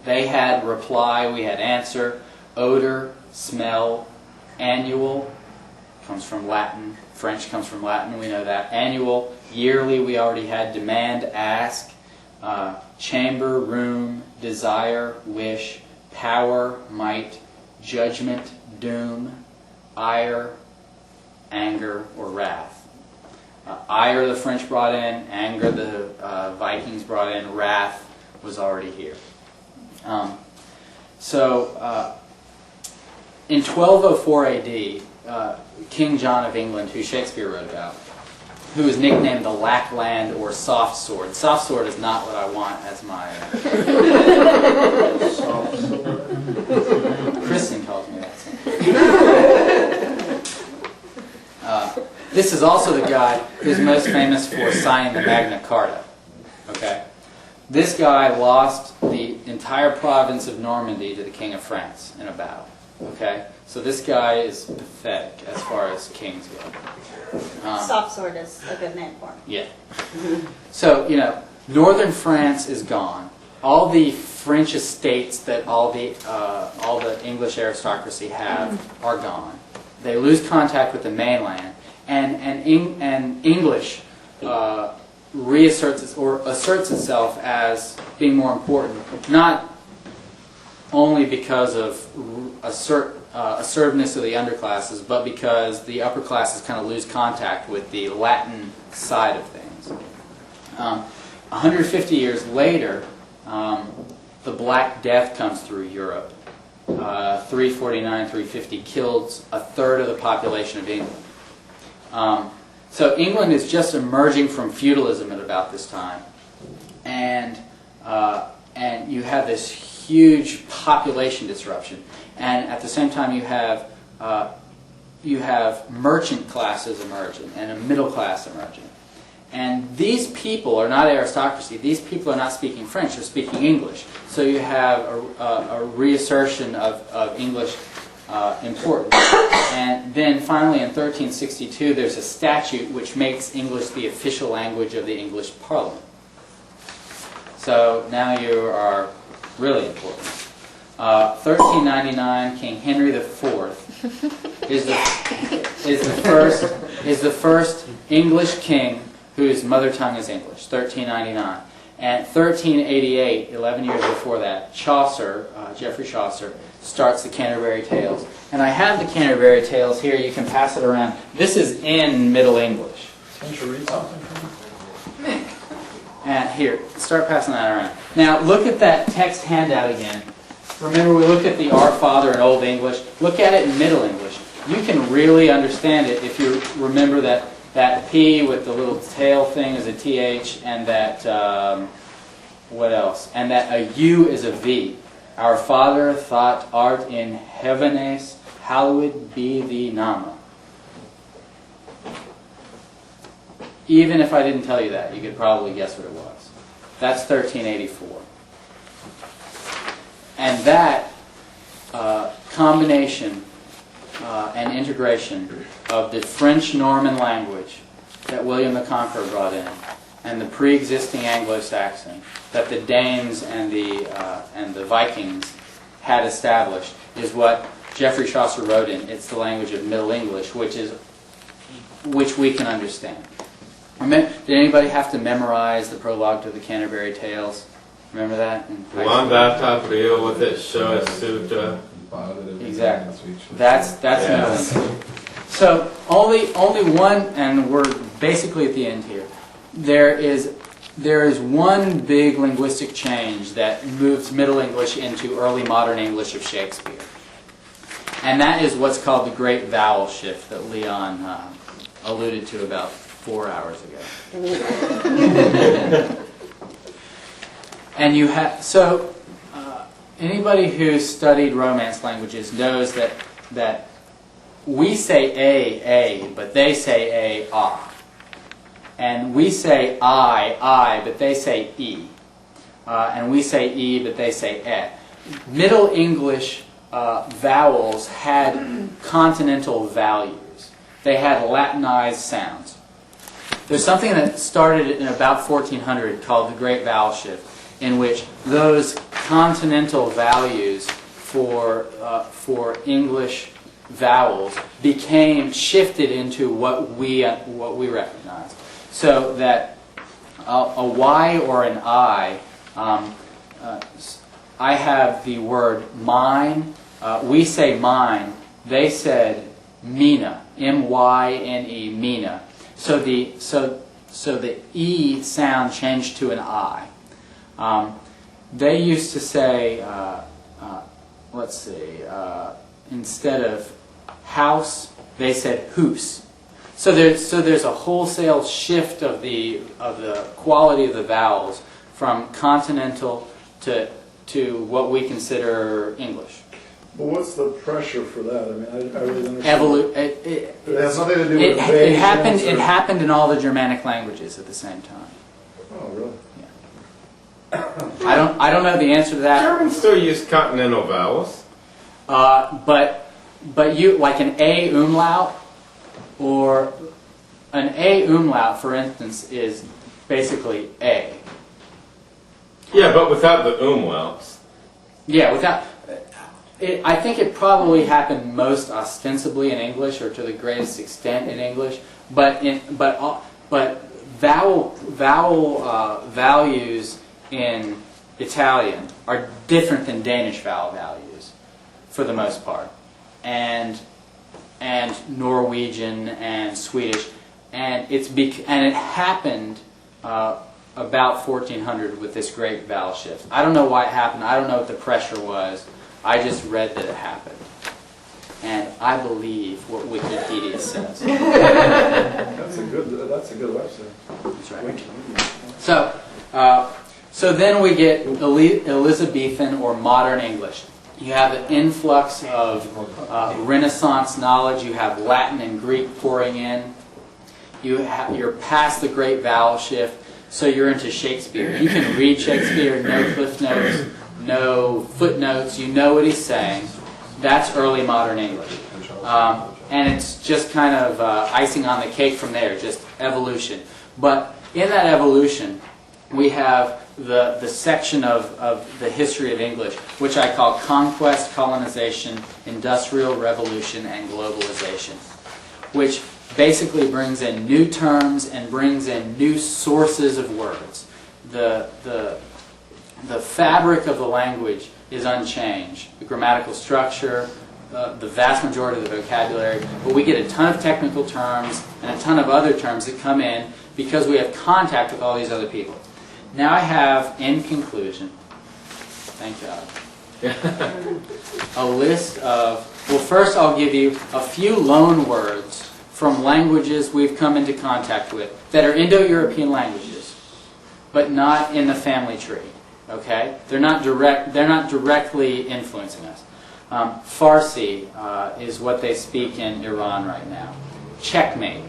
They had reply, we had answer. Odor, smell, annual comes from Latin. French comes from Latin, we know that. Annual, yearly, we already had. Demand, ask. Chamber, room, desire, wish. Power, might. Judgment, doom. Ire, anger, or wrath. Ire the French brought in, anger the Vikings brought in, wrath was already here. In 1204 AD, King John of England, who Shakespeare wrote about, who was nicknamed the Lackland or Soft Sword. Soft Sword is not what I want as my... Kristen calls me that. This is also the guy who's most famous for signing the Magna Carta. Okay? This guy lost the entire province of Normandy to the King of France in a battle. Okay? So this guy is pathetic as far as kings go. Soft sword is a good name for him. Yeah. So, northern France is gone. All the French estates that all the English aristocracy have are gone. They lose contact with the mainland. And English asserts itself as being more important, not only because of assertiveness of the underclasses, but because the upper classes kind of lose contact with the Latin side of things. 150 years later, the Black Death comes through Europe. 349, 350 killed a third of the population of England. So England is just emerging from feudalism at about this time, and you have this huge population disruption, and at the same time you have merchant classes emerging and a middle class emerging. And these people are not aristocracy. These people are not speaking French. They're speaking English. So you have a reassertion of English importance. And then finally in 1362 there's a statute which makes English the official language of the English Parliament. So now you are really important. 1399, King Henry IV is the first English king whose mother tongue is English, 1399. And 1388, 11 years before that, Chaucer, Geoffrey Chaucer, starts the Canterbury Tales. And I have the Canterbury Tales here. You can pass it around. This is in Middle English. Can't you read something? And here, start passing that around. Now, look at that text handout again. Remember, we looked at the Our Father in Old English. Look at it in Middle English. You can really understand it if you remember that P with the little tail thing is a TH, and that, what else? And that a U is a V. Our Father, that art in heavenes, hallowed be thee name. Even if I didn't tell you that, you could probably guess what it was. That's 1384. And that combination and integration of the French-Norman language that William the Conqueror brought in, and the pre-existing Anglo-Saxon that the Danes and the Vikings had established, is what Geoffrey Chaucer wrote in. It's the language of Middle English, which we can understand. Did anybody have to memorize the prologue to the Canterbury Tales? Remember that? Exactly. That's Middle English. So only one, and we're basically at the end here. There is one big linguistic change that moves Middle English into early modern English of Shakespeare, and that is what's called the Great Vowel Shift that Leon alluded to about 4 hours ago. And you have anybody who's studied Romance languages knows that we say a, but they say a. And we say I, but they say e. And we say e, but they say e. Middle English vowels had consonantal values. They had Latinized sounds. There's something that started in about 1400 called the Great Vowel Shift, in which those consonantal values for English vowels became shifted into what we recognize. So that a Y or an I have the word mine. We say mine. They said mina, M-Y-N-E, mina. So the E sound changed to an I. They used to say, instead of house, they said hoose. So there's a wholesale shift of the quality of the vowels from continental to what we consider English. But what's the pressure for that? I mean, I really don't understand. It has nothing to do with it happened. It happened in all the Germanic languages at the same time. Oh, really? Yeah. I don't know the answer to that. Germans still use continental vowels. But you, like an A umlaut, or an A umlaut, for instance, is basically A. Yeah, but without the umlauts. Yeah, without. I think it probably happened most ostensibly in English, or to the greatest extent in English. But vowel values in Italian are different than Danish vowel values, for the most part. and Norwegian and Swedish, and it happened about 1400 with this great vowel shift. I don't know why it happened. I don't know what the pressure was. I just read that it happened, and I believe what Wikipedia says. That's a good website. That's right. So then we get Elizabethan or modern English. You have an influx of Renaissance knowledge. You have Latin and Greek pouring in. You're past the great vowel shift, so you're into Shakespeare. You can read Shakespeare, no cliff notes, no footnotes. You know what he's saying. That's early modern English. And it's just kind of icing on the cake from there, just evolution. But in that evolution, we have the section of the history of English, which I call conquest, colonization, industrial revolution, and globalization, which basically brings in new terms and brings in new sources of words. The fabric of the language is unchanged. The grammatical structure, the vast majority of the vocabulary, but we get a ton of technical terms and a ton of other terms that come in because we have contact with all these other people. Now I have, in conclusion, thank God, a list of, well, first I'll give you a few loan words from languages we've come into contact with that are Indo-European languages, but not in the family tree. Okay, they're not directly influencing us. Farsi is what they speak in Iran right now. Checkmate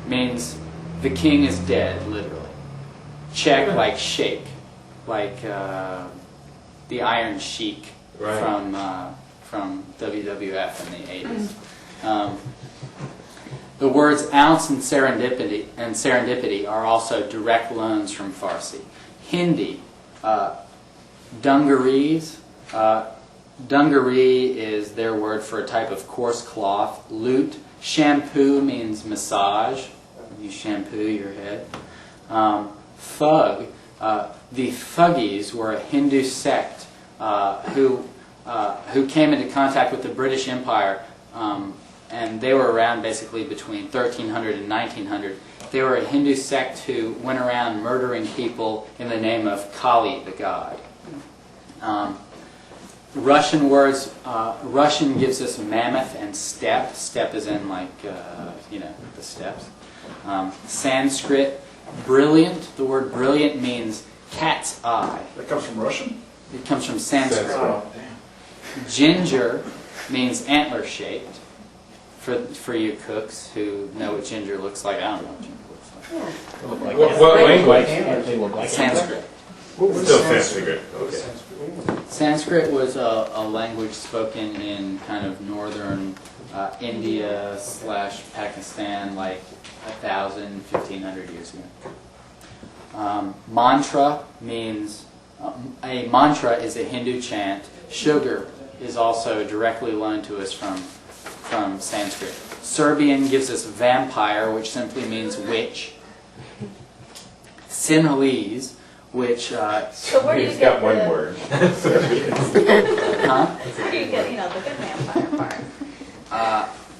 means the king is dead, literally. Check, like shake, like the Iron Sheik from WWF in the 80s. The words ounce and serendipity are also direct loans from Farsi. Hindi, dungarees. Dungaree is their word for a type of coarse cloth. Lute. Shampoo means massage. You shampoo your head. Thug. The Thuggies were a Hindu sect who came into contact with the British Empire, and they were around basically between 1300 and 1900. They were a Hindu sect who went around murdering people in the name of Kali, the god. Russian words, Russian gives us mammoth and steppe. Steppe is in like, the steppes. Sanskrit, brilliant. The word brilliant means cat's eye. That comes from Russian? It comes from Sanskrit. Oh, damn. Ginger means antler-shaped. For you cooks who know what ginger looks like, I don't know what ginger looks like. What language? Sanskrit. Still Sanskrit. Okay. Sanskrit was a language spoken in kind of northern India / Pakistan like 1,000, 1,500 years ago. Mantra means, a mantra is a Hindu chant. Sugar is also directly loaned to us from Sanskrit. Serbian gives us vampire, which simply means witch. Sinhalese, which So where do you He's get got one the, word. Where do you get, the good vampire part?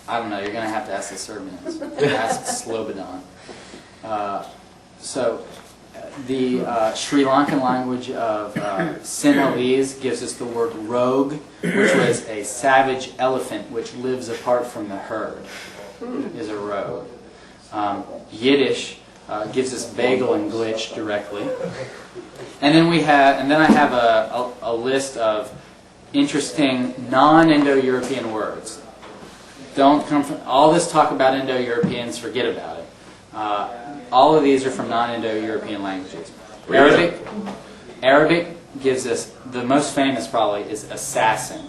I don't know. You're going to have to ask the Serbians. Ask Slobodan. The Sri Lankan language of Sinhalese gives us the word rogue, which was a savage elephant which lives apart from the herd, is a rogue. Yiddish gives us bagel and glitch directly. And then I have a list of interesting non-Indo-European words. Don't come from all this talk about Indo-Europeans. Forget about it. All of these are from non-Indo-European languages. Really? Arabic gives us, the most famous probably is assassin,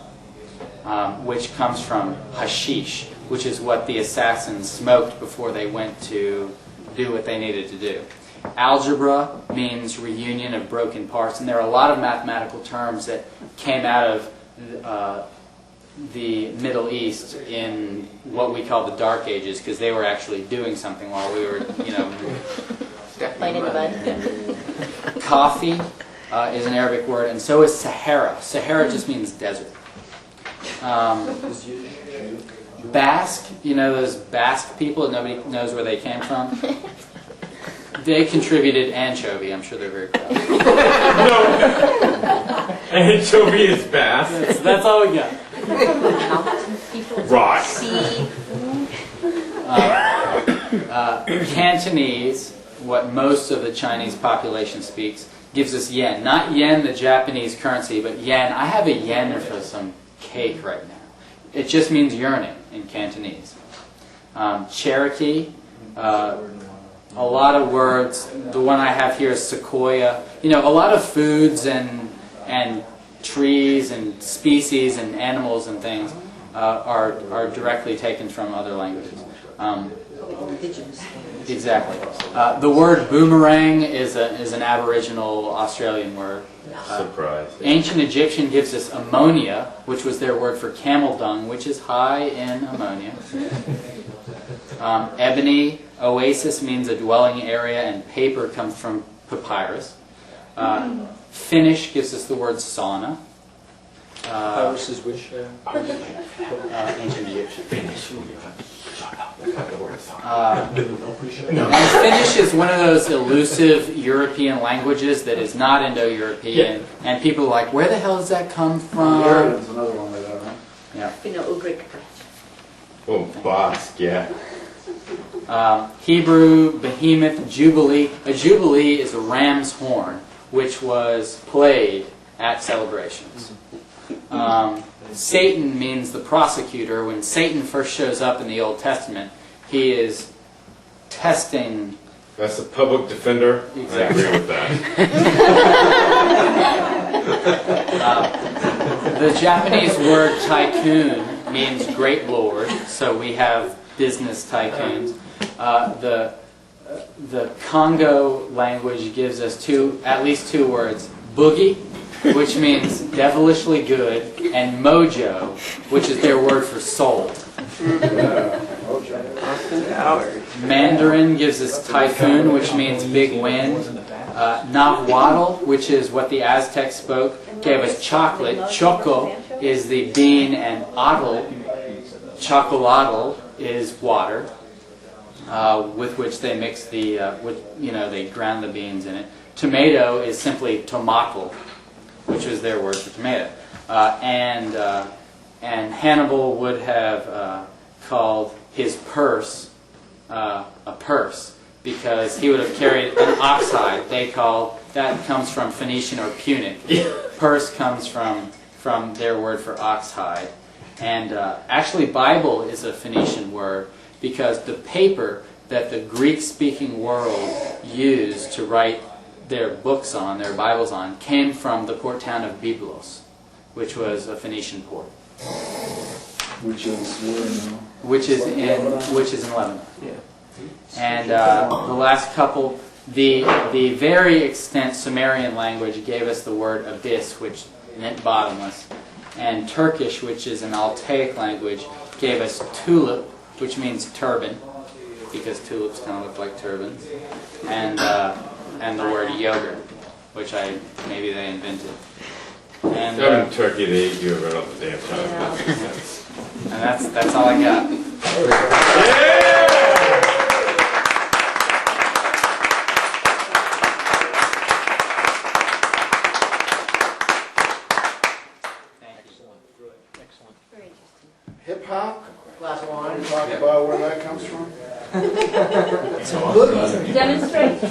which comes from hashish, which is what the assassins smoked before they went to do what they needed to do. Algebra means reunion of broken parts, and there are a lot of mathematical terms that came out of the Middle East in what we call the Dark Ages, because they were actually doing something while we were, Playing in the bud. Coffee is an Arabic word, and so is Sahara. Sahara just means desert. Basque, you know those Basque people that nobody knows where they came from? They contributed anchovy. I'm sure they're very proud. No. Anchovy is Basque. That's all we got. Right. Cantonese, what most of the Chinese population speaks, gives us yen. Not yen, the Japanese currency, but yen. I have a yen for some cake right now. It just means yearning in Cantonese. Cherokee, a lot of words. The one I have here is sequoia. You know, a lot of foods and trees and species and animals and things are directly taken from other languages. Indigenous. Exactly. The word boomerang is an Aboriginal Australian word. Surprise. Ancient Egyptian gives us ammonia, which was their word for camel dung, which is high in ammonia. Ebony, oasis means a dwelling area, and paper comes from papyrus. Finnish gives us the word sauna. Papyrus is which? Ancient Egyptian. And Finnish is one of those elusive European languages that is not Indo-European, and people are like, where the hell does that come from? Hungarian's another one like that, huh? Yeah. Finno-Ugric. Oh, Basque, yeah. Hebrew, behemoth, jubilee. A jubilee is a ram's horn, which was played at celebrations. Satan means the prosecutor. When Satan first shows up in the Old Testament, he is testing. That's a public defender. Exactly. I agree with that. The Japanese word tycoon means great lord, so we have business tycoons. The Congo language gives us at least two words: boogie, which means devilishly good, and mojo, which is their word for soul. Mandarin gives us typhoon, which means big wind. Nahuatl, which is what the Aztecs spoke, gave us chocolate. Choco is the bean, and atl, chocolatl, is water, with which they mix they ground the beans in it. Tomato is simply tomatl, which was their word for tomato. And Hannibal would have called his purse a purse, because he would have carried an ox hide. That comes from Phoenician or Punic. Purse comes from their word for ox hide. And actually Bible is a Phoenician word, because the paper that the Greek-speaking world used to write their books on, their Bibles on, came from the port town of Byblos, which was a Phoenician port. Which is where now? Which is in Lebanon. Yeah. And the last couple, the very extant Sumerian language gave us the word abyss, which meant bottomless. And Turkish, which is an Altaic language, gave us tulip, which means turban, because tulips kind of look like turbans. And the word yogurt, which maybe they invented. And in Turkey, they eat yogurt all the damn time. And that's all I got. Hip hop. Glass of wine. Talk about where that comes from. Demonstrate.